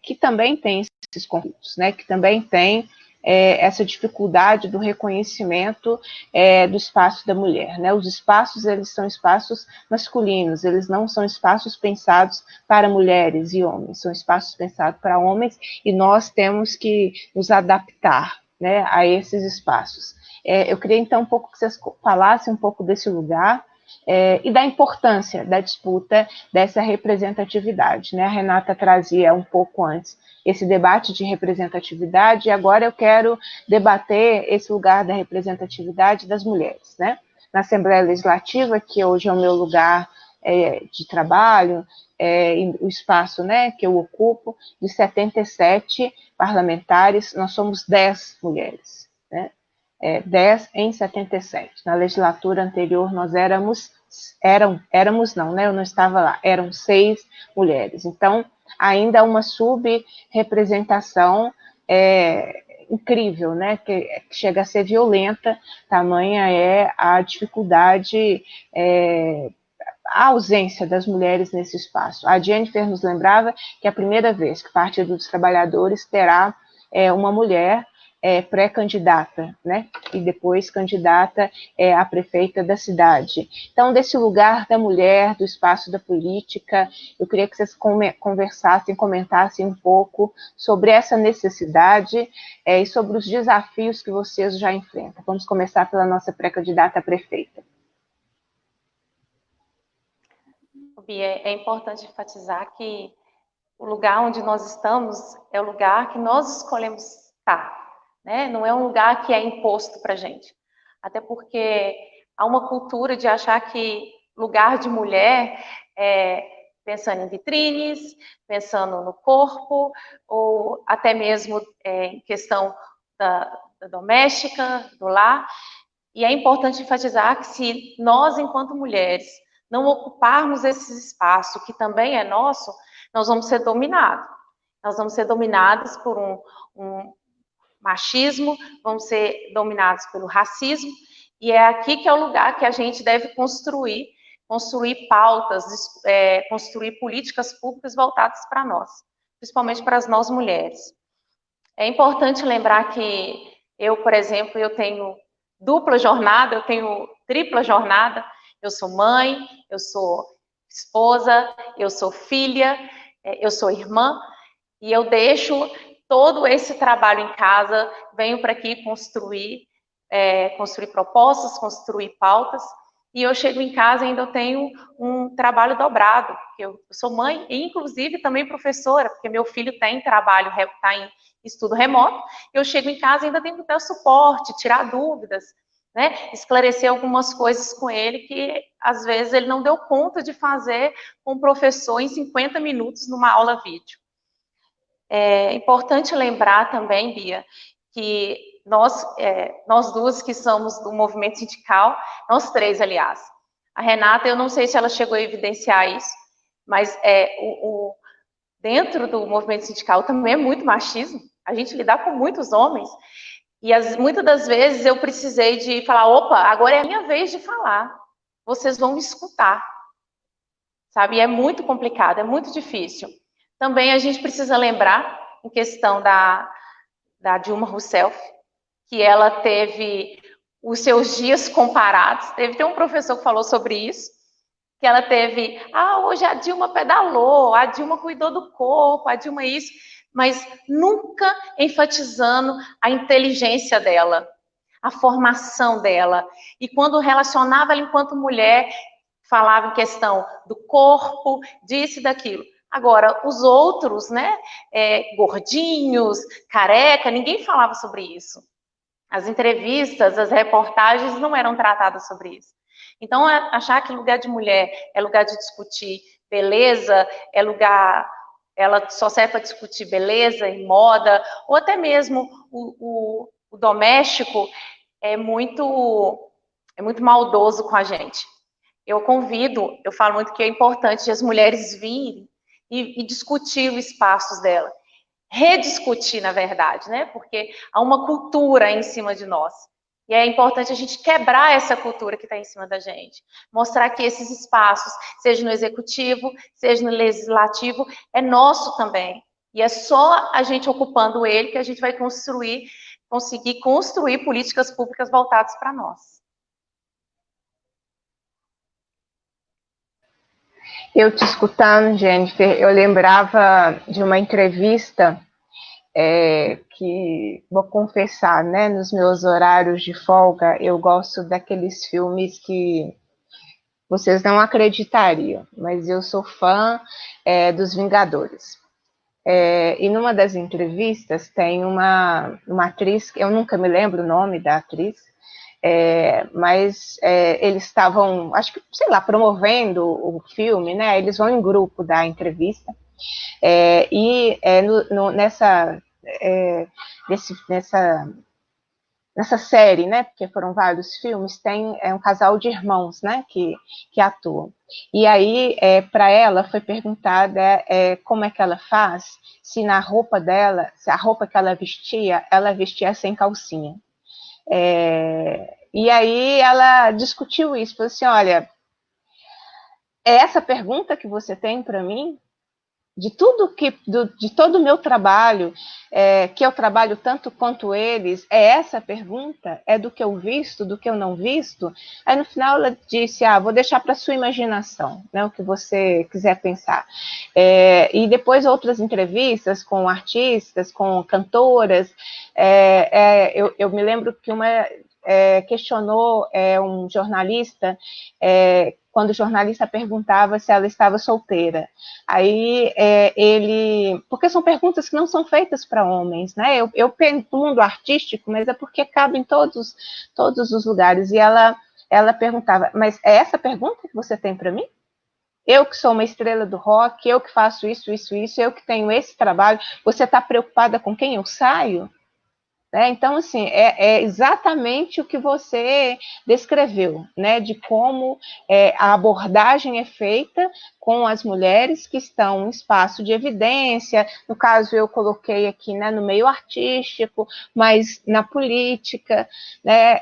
que também têm esses conflitos, né, que também têm essa dificuldade do reconhecimento do espaço da mulher, né? Os espaços, eles são espaços masculinos, eles não são espaços pensados para mulheres e homens, são espaços pensados para homens, e nós temos que nos adaptar, né, a esses espaços. Eu queria, então, um pouco que vocês falassem um pouco desse lugar e da importância da disputa dessa representatividade, né? A Renata trazia um pouco antes esse debate de representatividade, e agora eu quero debater esse lugar da representatividade das mulheres, né? Na Assembleia Legislativa, que hoje é o meu lugar de trabalho, o espaço, né, que eu ocupo, de 77 parlamentares, nós somos 10 mulheres, né? 10 em 77. Na legislatura anterior nós éramos não, né? Eu não estava lá, eram 6 mulheres. Então, ainda uma subrepresentação incrível, né? Que chega a ser violenta, tamanha é a dificuldade, a ausência das mulheres nesse espaço. A Jennifer nos lembrava que é a primeira vez que o Partido dos Trabalhadores terá uma mulher pré-candidata, né? E depois candidata a prefeita da cidade. Então, desse lugar da mulher, do espaço da política, eu queria que vocês conversassem, comentassem um pouco sobre essa necessidade e sobre os desafios que vocês já enfrentam. Vamos começar pela nossa pré-candidata a prefeita. Bia, é importante enfatizar que o lugar onde nós estamos é o lugar que nós escolhemos estar, né? Não é um lugar que é imposto para a gente. Até porque há uma cultura de achar que lugar de mulher é pensando em vitrines, pensando no corpo, ou até mesmo em questão da doméstica, do lar. E é importante enfatizar que se nós, enquanto mulheres, não ocuparmos esse espaço que também é nosso, nós vamos ser dominados. Nós vamos ser dominadas por um machismo, vamos ser dominados pelo racismo, e é aqui que é o lugar que a gente deve construir pautas, construir políticas públicas voltadas para nós, principalmente para nós mulheres. É importante lembrar que eu, por exemplo, eu tenho dupla jornada, eu tenho tripla jornada, eu sou mãe, eu sou esposa, eu sou filha, eu sou irmã, e eu deixo todo esse trabalho em casa, venho para aqui construir propostas, construir pautas, e eu chego em casa e ainda tenho um trabalho dobrado, porque eu sou mãe e, inclusive, também professora, porque meu filho tem trabalho, está em estudo remoto, eu chego em casa e ainda tenho que dar suporte, tirar dúvidas, né, esclarecer algumas coisas com ele que, às vezes, ele não deu conta de fazer com o professor em 50 minutos numa aula vídeo. É importante lembrar também, Bia, que nós duas que somos do movimento sindical, nós três, aliás. A Renata, eu não sei se ela chegou a evidenciar isso, mas dentro do movimento sindical também é muito machismo. A gente lidar com muitos homens. E muitas das vezes eu precisei de falar, opa, agora é a minha vez de falar. Vocês vão me escutar. Sabe? E é muito complicado, é muito difícil. Também a gente precisa lembrar, em questão da Dilma Rousseff, que ela teve os seus dias comparados. Tem um professor que falou sobre isso, que ela teve, hoje a Dilma pedalou, a Dilma cuidou do corpo, a Dilma isso, mas nunca enfatizando a inteligência dela, a formação dela. E quando relacionava ela enquanto mulher, falava em questão do corpo, disso e daquilo. Agora, os outros, né, gordinhos, careca, ninguém falava sobre isso. As entrevistas, as reportagens não eram tratadas sobre isso. Então, achar que lugar de mulher é lugar de discutir beleza, ela só serve para discutir beleza e moda, ou até mesmo o doméstico é muito maldoso com a gente. Eu falo muito que é importante as mulheres virem e discutir os espaços dela. Rediscutir, na verdade, né? Porque há uma cultura em cima de nós. E é importante a gente quebrar essa cultura que está em cima da gente. Mostrar que esses espaços, seja no executivo, seja no legislativo, é nosso também. E é só a gente ocupando ele que a gente vai conseguir construir políticas públicas voltadas para nós. Eu te escutando, Jennifer, eu lembrava de uma entrevista que vou confessar, né, nos meus horários de folga, eu gosto daqueles filmes que vocês não acreditariam, mas eu sou fã dos Vingadores. E numa das entrevistas tem uma atriz, eu nunca me lembro o nome da atriz, mas eles estavam, acho que, sei lá, promovendo o filme, né? Eles vão em grupo dar a entrevista, nessa série, né? Porque foram vários filmes, tem um casal de irmãos, né? Que atuam. E aí, para ela, foi perguntada como é que ela faz, se na roupa dela, se a roupa que ela vestia sem calcinha. E aí ela discutiu isso, falou assim, olha, é essa pergunta que você tem para mim? De todo o meu trabalho, que eu trabalho tanto quanto eles, é essa a pergunta? É do que eu visto, do que eu não visto? Aí no final ela disse, vou deixar para sua imaginação, né, o que você quiser pensar. E depois outras entrevistas com artistas, com cantoras, eu me lembro que uma questionou um jornalista, quando o jornalista perguntava se ela estava solteira. Aí porque são perguntas que não são feitas para homens, né? Eu penso no mundo artístico, mas é porque cabe em todos os lugares. E ela perguntava, mas é essa pergunta que você tem para mim? Eu que sou uma estrela do rock, eu que faço isso, eu que tenho esse trabalho, você está preocupada com quem eu saio? Então, assim, é exatamente o que você descreveu, né, de como a abordagem é feita com as mulheres que estão em espaço de evidência, no caso eu coloquei aqui, né, no meio artístico, mas na política, né,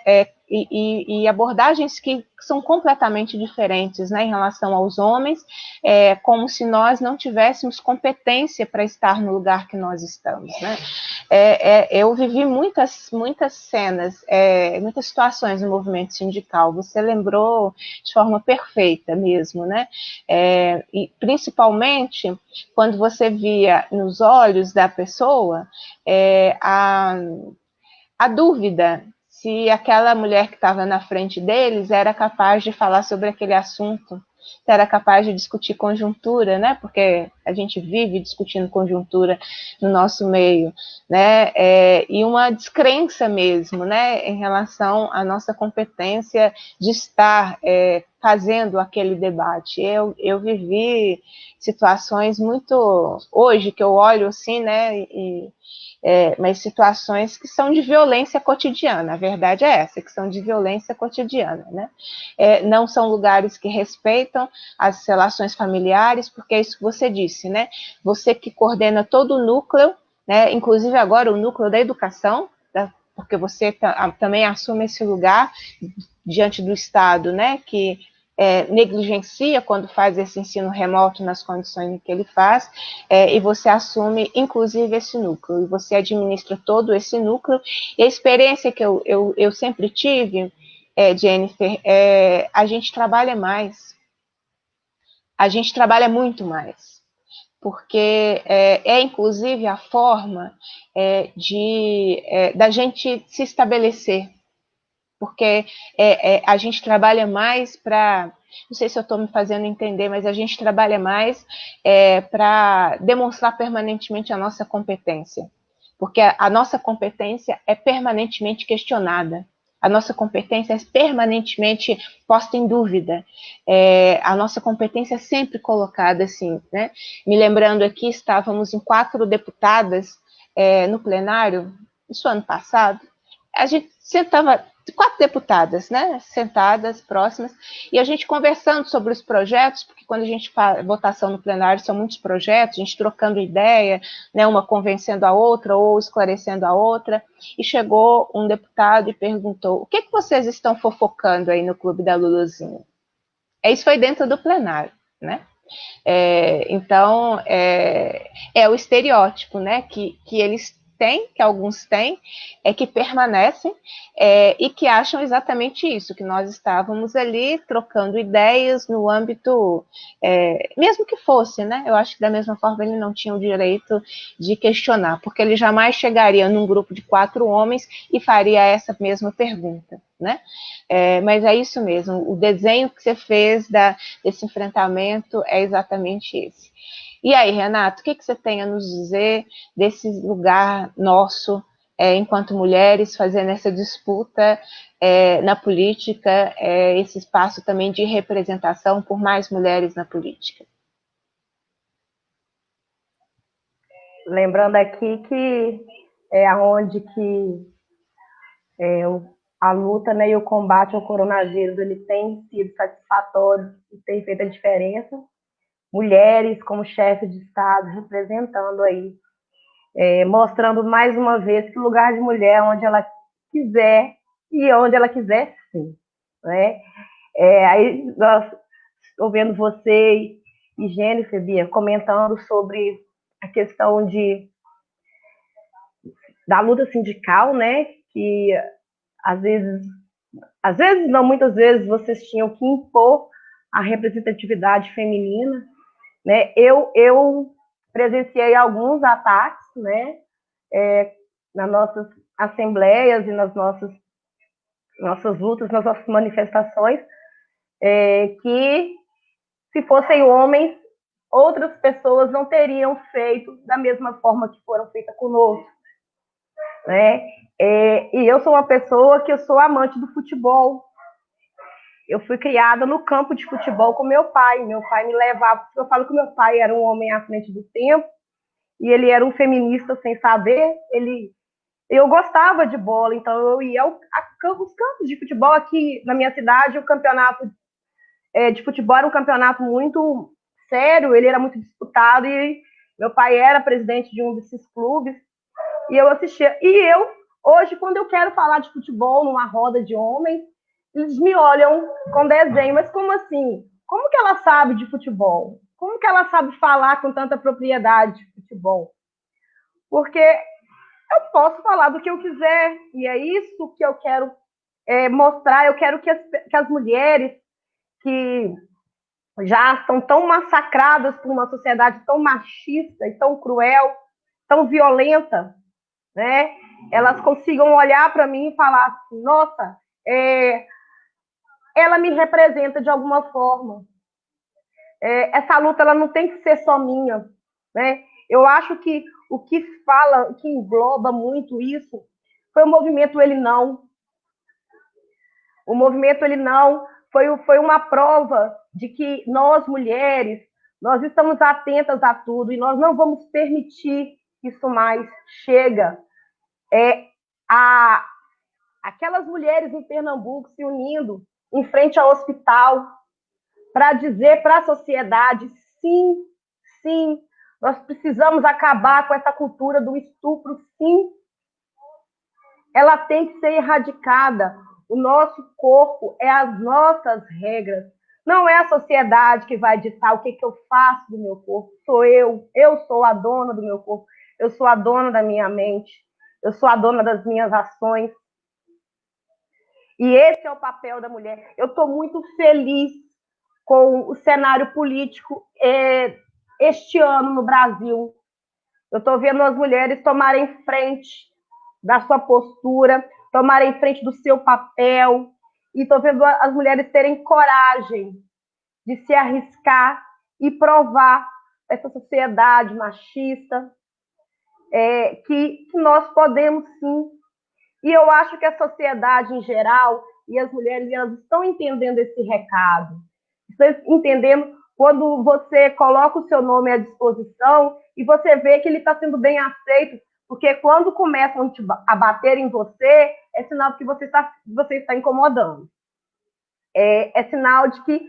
e abordagens que são completamente diferentes, né, em relação aos homens, como se nós não tivéssemos competência para estar no lugar que nós estamos, né. Eu vivi muitas cenas, muitas situações no movimento sindical, você lembrou de forma perfeita mesmo, né, e principalmente quando você via nos olhos da pessoa a dúvida se aquela mulher que estava na frente deles era capaz de falar sobre aquele assunto, se era capaz de discutir conjuntura, né? Porque a gente vive discutindo conjuntura no nosso meio, né? E uma descrença mesmo, né? Em relação à nossa competência de estar fazendo aquele debate. Eu vivi situações muito hoje que eu olho assim, né? Mas situações que são de violência cotidiana, a verdade é essa, que são de violência cotidiana, né? Não são lugares que respeitam as relações familiares, porque é isso que você disse, né? Você que coordena todo o núcleo, né? Inclusive agora o núcleo da educação, porque você também assume esse lugar diante do Estado, né? Que negligencia quando faz esse ensino remoto nas condições que ele faz, e você assume, inclusive, esse núcleo, e você administra todo esse núcleo, e a experiência que eu sempre tive, Jennifer, a gente trabalha mais, a gente trabalha muito mais, porque inclusive a forma da gente se estabelecer, porque a gente trabalha mais para, não sei se eu estou me fazendo entender, mas a gente trabalha mais para demonstrar permanentemente a nossa competência, porque a nossa competência é permanentemente questionada, a nossa competência é permanentemente posta em dúvida, a nossa competência é sempre colocada assim, né? Me lembrando aqui, estávamos em 4 deputadas no plenário, isso ano passado, a gente sentava 4 deputadas, né, sentadas, próximas, e a gente conversando sobre os projetos, porque quando a gente faz votação no plenário, são muitos projetos, a gente trocando ideia, né, uma convencendo a outra, ou esclarecendo a outra, e chegou um deputado e perguntou, o que vocês estão fofocando aí no Clube da Luluzinha? Isso foi dentro do plenário, né? Então, é o estereótipo, né, que eles tem, que alguns têm, é que permanecem e que acham exatamente isso, que nós estávamos ali trocando ideias no âmbito, mesmo que fosse, né? Eu acho que da mesma forma ele não tinha o direito de questionar, porque ele jamais chegaria num grupo de 4 homens e faria essa mesma pergunta, né? Mas é isso mesmo, o desenho que você fez desse enfrentamento é exatamente esse. E aí, Renato, o que você tem a nos dizer desse lugar nosso, enquanto mulheres, fazendo essa disputa na política, esse espaço também de representação por mais mulheres na política? Lembrando aqui que é onde que a luta, né, e o combate ao coronavírus ele tem sido satisfatório e tem feito a diferença. Mulheres como chefe de Estado representando aí, mostrando mais uma vez que o lugar de mulher é onde ela quiser e onde ela quiser sim, né? Aí nós ouvindo você e Jennifer, Bia, comentando sobre a questão da luta sindical, né? Que às vezes não, muitas vezes vocês tinham que impor a representatividade feminina, né? Eu presenciei alguns ataques, né? Nas nossas assembleias e nas nossas lutas, nas nossas manifestações, que se fossem homens, outras pessoas não teriam feito da mesma forma que foram feitas conosco, né? E eu sou uma pessoa que eu sou amante do futebol. Eu fui criada no campo de futebol com meu pai. Meu pai me levava. Eu falo que meu pai era um homem à frente do tempo e ele era um feminista sem saber. Eu gostava de bola, então eu ia aos campos de futebol aqui na minha cidade. O campeonato de futebol era um campeonato muito sério, ele era muito disputado e meu pai era presidente de um desses clubes e eu assistia. E hoje, quando eu quero falar de futebol numa roda de homens, eles me olham com desenho, mas como assim? Como que ela sabe de futebol? Como que ela sabe falar com tanta propriedade de futebol? Porque eu posso falar do que eu quiser, e é isso que eu quero mostrar. Eu quero que as mulheres que já estão tão massacradas por uma sociedade tão machista e tão cruel, tão violenta, né? Elas consigam olhar para mim e falar assim, nossa, ela me representa de alguma forma. Essa luta ela não tem que ser só minha, né? Eu acho que o que engloba muito isso foi o movimento Ele Não. O movimento Ele Não foi uma prova de que nós, mulheres, nós estamos atentas a tudo e nós não vamos permitir isso mais. Chega. Aquelas mulheres em Pernambuco se unindo em frente ao hospital para dizer para a sociedade, sim, sim, nós precisamos acabar com essa cultura do estupro, sim. Ela tem que ser erradicada. O nosso corpo é as nossas regras. Não é a sociedade que vai ditar o que eu faço do meu corpo. Sou eu. Eu sou a dona do meu corpo. Eu sou a dona da minha mente. Eu sou a dona das minhas ações. E esse é o papel da mulher. Eu estou muito feliz com o cenário político este ano no Brasil. Eu estou vendo as mulheres tomarem frente da sua postura, tomarem frente do seu papel, e estou vendo as mulheres terem coragem de se arriscar e provar essa sociedade machista que nós podemos sim. E eu acho que a sociedade em geral e as mulheres elas estão entendendo esse recado. Estão entendendo quando você coloca o seu nome à disposição e você vê que ele está sendo bem aceito, porque quando começam a bater em você, é sinal de que você está incomodando. É sinal de que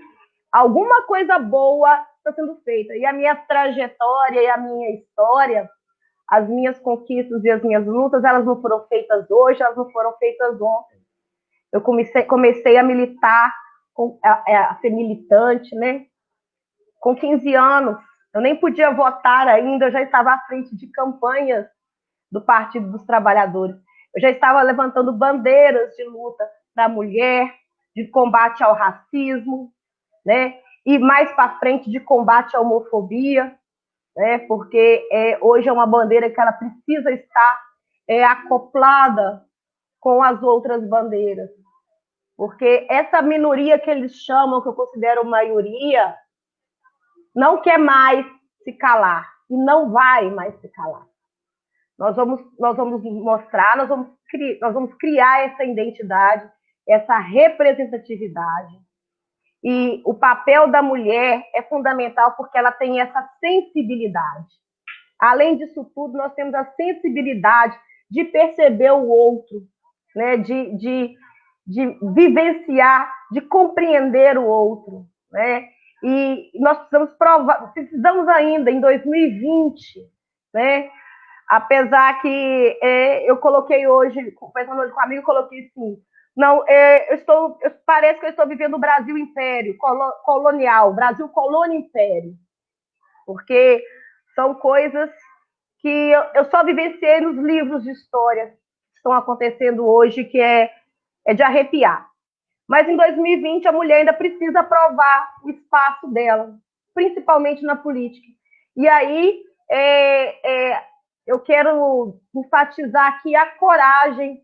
alguma coisa boa está sendo feita. E a minha trajetória e a minha história, as minhas conquistas e as minhas lutas, elas não foram feitas hoje, elas não foram feitas ontem. Eu comecei a militar, a ser militante, né? Com 15 anos. Eu nem podia votar ainda, eu já estava à frente de campanhas do Partido dos Trabalhadores. Eu já estava levantando bandeiras de luta da mulher, de combate ao racismo, né? E mais para frente de combate à homofobia, né? Porque hoje é uma bandeira que ela precisa estar acoplada com as outras bandeiras. Porque essa minoria que eles chamam, que eu considero maioria, não quer mais se calar e não vai mais se calar. Nós vamos mostrar, nós vamos criar essa identidade, essa representatividade. E o papel da mulher é fundamental porque ela tem essa sensibilidade. Além disso tudo, nós temos a sensibilidade de perceber o outro, né? de vivenciar, de compreender o outro, né? E nós precisamos ainda, em 2020, né? Apesar que eu coloquei hoje, conversando hoje com um amigo, eu coloquei assim, não, parece que eu estou vivendo o Brasil Império, colonial, Brasil Colônia Império, porque são coisas que eu só vivenciei nos livros de história que estão acontecendo hoje, que é de arrepiar. Mas em 2020 a mulher ainda precisa provar o espaço dela, principalmente na política. E aí eu quero enfatizar aqui a coragem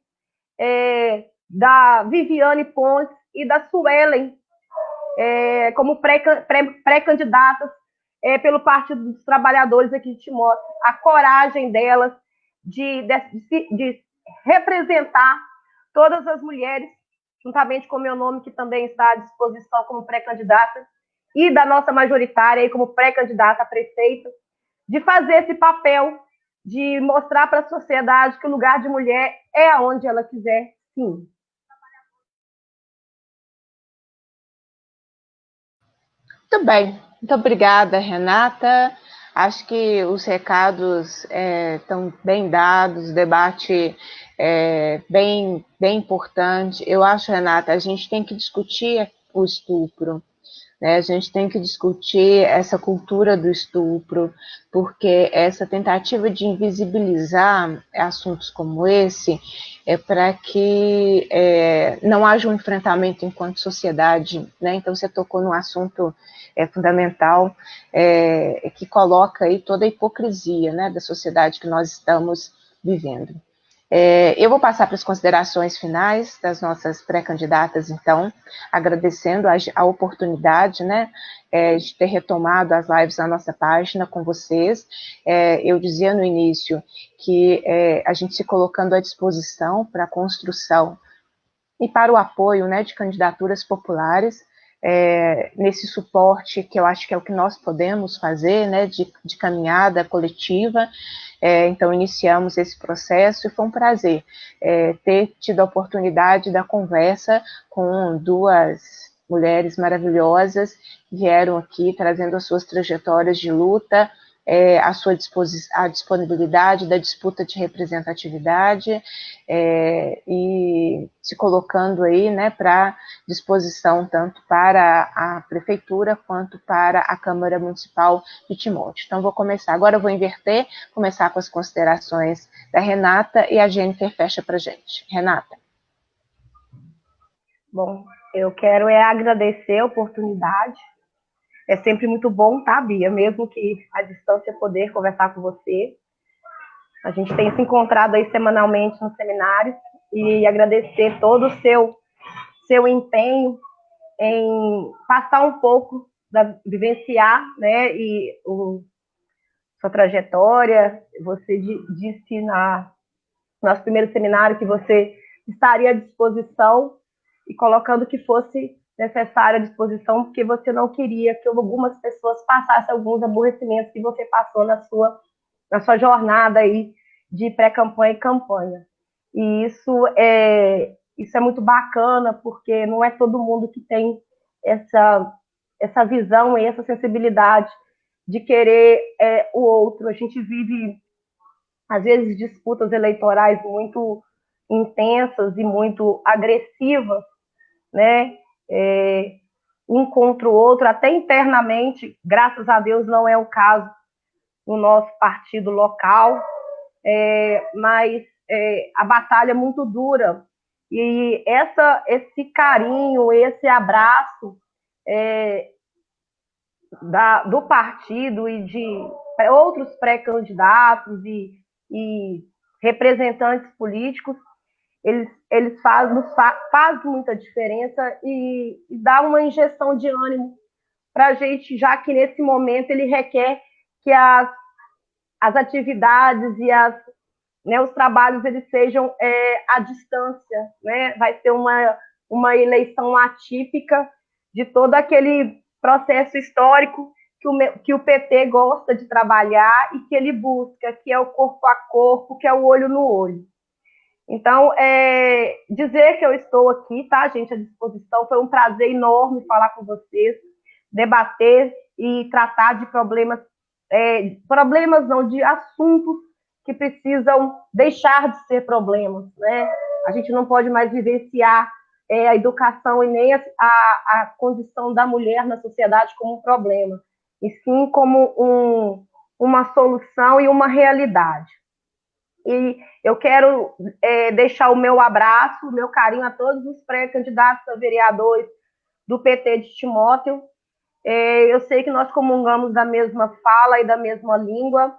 da Viviane Pontes e da Suelen como pré-candidatas pelo Partido dos Trabalhadores aqui de Timóteo. A coragem delas de representar todas as mulheres, juntamente com o meu nome, que também está à disposição como pré-candidata, e da nossa majoritária aí como pré-candidata a prefeita, de fazer esse papel, de mostrar para a sociedade que o lugar de mulher é aonde ela quiser, sim. Muito bem. Muito obrigada, Renata. Acho que os recados estão bem dados, o debate bem importante. Eu acho, Renata, a gente tem que discutir o estupro, né? A gente tem que discutir essa cultura do estupro, porque essa tentativa de invisibilizar assuntos como esse é para que não haja um enfrentamento enquanto sociedade, né? Então você tocou num assunto fundamental, que coloca aí toda a hipocrisia, né, da sociedade que nós estamos vivendo. Eu vou passar para as considerações finais das nossas pré-candidatas, então, agradecendo a oportunidade, né, de ter retomado as lives na nossa página com vocês. Eu dizia no início que a gente se colocando à disposição para a construção e para o apoio, né, de candidaturas populares, nesse suporte que eu acho que é o que nós podemos fazer, né, de caminhada coletiva. Então, iniciamos esse processo e foi um prazer ter tido a oportunidade da conversa com duas mulheres maravilhosas que vieram aqui trazendo as suas trajetórias de luta, a disponibilidade da disputa de representatividade e se colocando aí, né, para disposição tanto para a prefeitura quanto para a Câmara Municipal de Timóteo. Então, vou começar. Agora eu vou começar com as considerações da Renata e a Jennifer fecha para a gente. Renata. Bom, eu quero agradecer a oportunidade. É sempre muito bom, tá, Bia? Mesmo que à distância poder conversar com você. A gente tem se encontrado aí semanalmente nos seminários e agradecer todo o seu empenho em passar um pouco, vivenciar, né, e sua trajetória. Você disse no nosso primeiro seminário que você estaria à disposição e colocando que fosse necessária à disposição, porque você não queria que algumas pessoas passassem alguns aborrecimentos que você passou na sua jornada aí de pré-campanha e campanha. E isso é muito bacana, porque não é todo mundo que tem essa visão e essa sensibilidade de querer o outro. A gente vive, às vezes, disputas eleitorais muito intensas e muito agressivas, né? Um contra o outro, até internamente. Graças a Deus não é o caso no nosso partido local, mas a batalha é muito dura. E esse carinho, esse abraço do partido e de outros pré-candidatos e representantes políticos, eles faz muita diferença e dá uma injeção de ânimo para a gente, já que nesse momento ele requer que as atividades e os trabalhos eles sejam à distância, né? Vai ser uma eleição atípica de todo aquele processo histórico que o PT gosta de trabalhar e que ele busca, que é o corpo a corpo, que é o olho no olho. Então, dizer que eu estou aqui, tá, gente, à disposição, foi um prazer enorme falar com vocês, debater e tratar de problemas não, de assuntos que precisam deixar de ser problemas, né? A gente não pode mais vivenciar a educação e nem a condição da mulher na sociedade como um problema, e sim como uma solução e uma realidade. E eu quero deixar o meu abraço, o meu carinho a todos os pré-candidatos a vereadores do PT de Timóteo. Eu sei que nós comungamos da mesma fala e da mesma língua.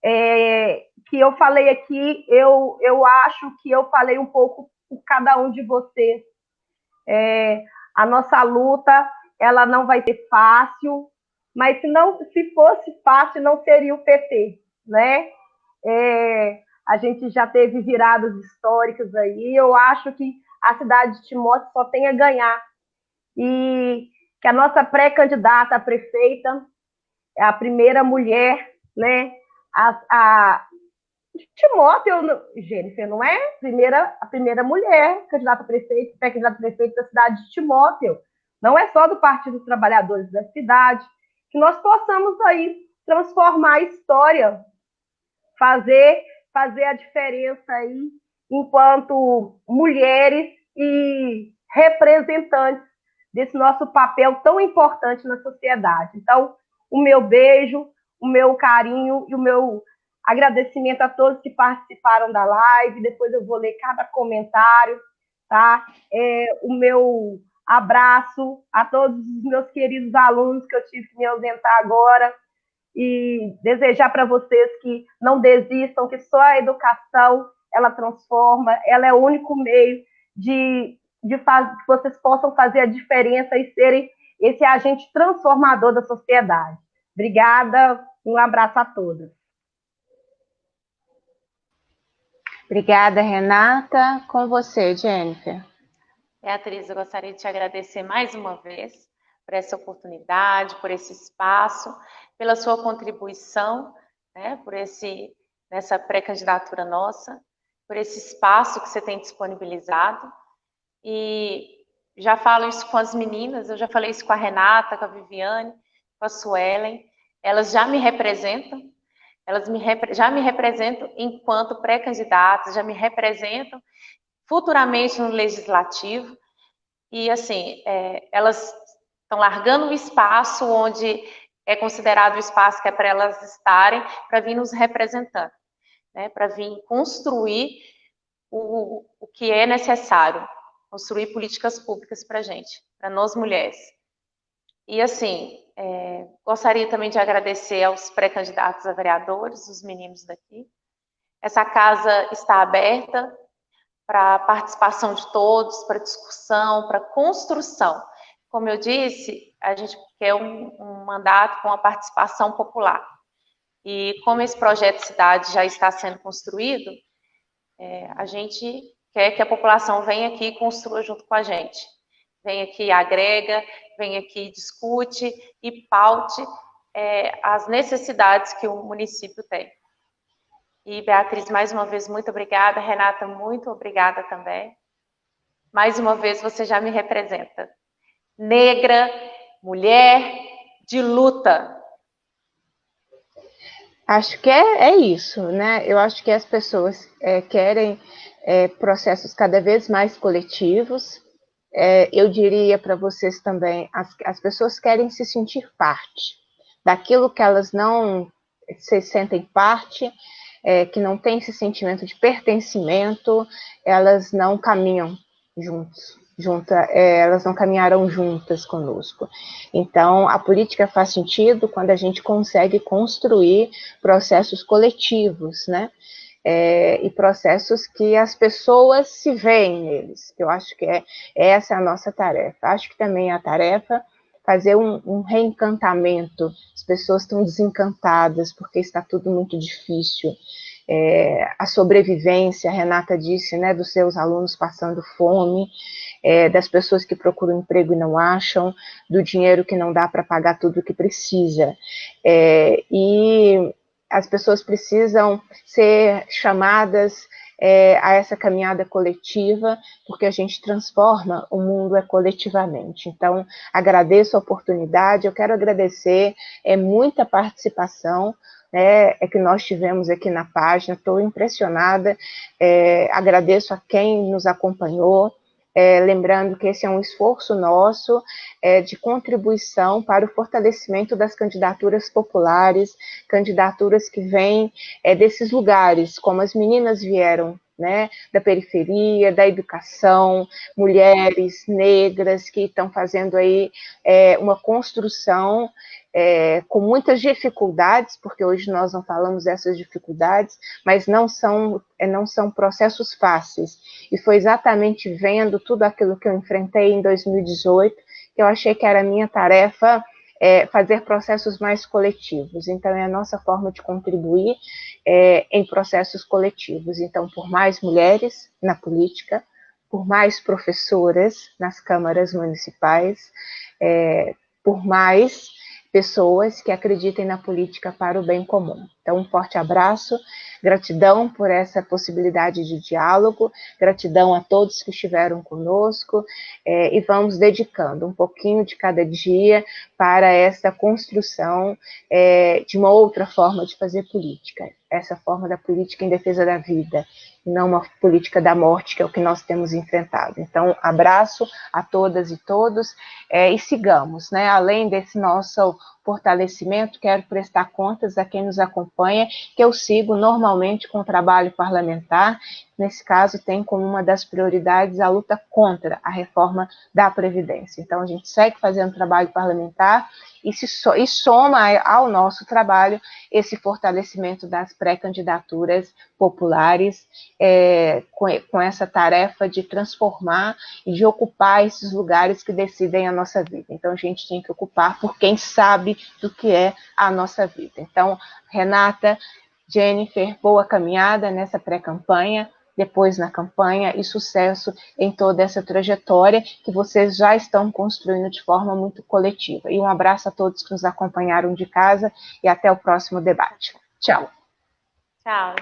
Que eu falei aqui, eu acho que eu falei um pouco por cada um de vocês. A nossa luta, ela não vai ser fácil, mas se fosse fácil, não seria o PT, né? A gente já teve viradas históricas aí, eu acho que a cidade de Timóteo só tem a ganhar. E que a nossa pré-candidata a prefeita é a primeira mulher, né? Timóteo, Jennifer, não é? A primeira mulher candidata a prefeito, pré-candidata a prefeito da cidade de Timóteo. Não é só do Partido dos Trabalhadores da cidade. Que nós possamos aí transformar a história, fazer a diferença aí enquanto mulheres e representantes desse nosso papel tão importante na sociedade. Então, o meu beijo, o meu carinho e o meu agradecimento a todos que participaram da live. Depois eu vou ler cada comentário, tá? O meu abraço a todos os meus queridos alunos que eu tive que me ausentar agora e desejar para vocês que não desistam, que só a educação ela transforma, ela é o único meio de que vocês possam fazer a diferença e serem esse agente transformador da sociedade. Obrigada, um abraço a todos. Obrigada, Renata. Com você, Jennifer. Beatriz, eu gostaria de te agradecer mais uma vez por essa oportunidade, por esse espaço, pela sua contribuição, né, nessa pré-candidatura nossa, por esse espaço que você tem disponibilizado. E já falo isso com as meninas, eu já falei isso com a Renata, com a Viviane, com a Suelen, elas já me representam, já me representam enquanto pré-candidatas, já me representam futuramente no Legislativo, e assim, elas estão largando o espaço onde é considerado o espaço que é para elas estarem, para vir nos representando, né, para vir construir o que é necessário, construir políticas públicas para a gente, para nós mulheres. E assim, gostaria também de agradecer aos pré-candidatos a vereadores, os meninos daqui. Essa casa está aberta para a participação de todos, para discussão, para construção. Como eu disse, a gente quer um mandato com a participação popular. E como esse projeto de cidade já está sendo construído, a gente quer que a população venha aqui e construa junto com a gente. Venha aqui e agrega, venha aqui e discute e paute as necessidades que o município tem. E, Beatriz, mais uma vez, muito obrigada. Renata, muito obrigada também. Mais uma vez, você já me representa. Negra, mulher, de luta. Acho que é isso, né? Eu acho que as pessoas querem processos cada vez mais coletivos. Eu diria para vocês também, as pessoas querem se sentir parte daquilo que elas não se sentem parte. que não têm esse sentimento de pertencimento, elas não caminham elas não caminharão juntas conosco. Então, a política faz sentido quando a gente consegue construir processos coletivos, né? E processos que as pessoas se veem neles. Eu acho que essa é a nossa tarefa. Acho que também é a tarefa fazer um reencantamento. As pessoas estão desencantadas porque está tudo muito difícil. A sobrevivência, a Renata disse, né, dos seus alunos passando fome, das pessoas que procuram emprego e não acham, do dinheiro que não dá para pagar tudo o que precisa. E as pessoas precisam ser chamadas a essa caminhada coletiva, porque a gente transforma o mundo coletivamente. Então, agradeço a oportunidade, eu quero agradecer muita participação, que nós tivemos aqui na página, estou impressionada, agradeço a quem nos acompanhou, lembrando que esse é um esforço nosso de contribuição para o fortalecimento das candidaturas populares, candidaturas que vêm desses lugares, como as meninas vieram, né, da periferia, da educação, mulheres negras que estão fazendo aí uma construção com muitas dificuldades, porque hoje nós não falamos dessas dificuldades, mas não são processos fáceis. E foi exatamente vendo tudo aquilo que eu enfrentei em 2018 que eu achei que era a minha tarefa fazer processos mais coletivos. Então, é a nossa forma de contribuir em processos coletivos. Então, por mais mulheres na política, por mais professoras nas câmaras municipais, por mais pessoas que acreditem na política para o bem comum. Então, um forte abraço, gratidão por essa possibilidade de diálogo, gratidão a todos que estiveram conosco, e vamos dedicando um pouquinho de cada dia para essa construção de uma outra forma de fazer política, essa forma da política em defesa da vida, e não uma política da morte, que é o que nós temos enfrentado. Então, abraço a todas e todos, e sigamos, né? Além desse nosso fortalecimento, quero prestar contas a quem nos acompanha, que eu sigo normalmente com o trabalho parlamentar. Nesse caso, tem como uma das prioridades a luta contra a reforma da Previdência. Então, a gente segue fazendo trabalho parlamentar e soma ao nosso trabalho esse fortalecimento das pré-candidaturas populares, com essa tarefa de transformar e de ocupar esses lugares que decidem a nossa vida. Então, a gente tem que ocupar por quem sabe do que é a nossa vida. Então, Renata, Jennifer, boa caminhada nessa pré-campanha, depois na campanha, e sucesso em toda essa trajetória que vocês já estão construindo de forma muito coletiva. E um abraço a todos que nos acompanharam de casa e até o próximo debate. Tchau. Tchau.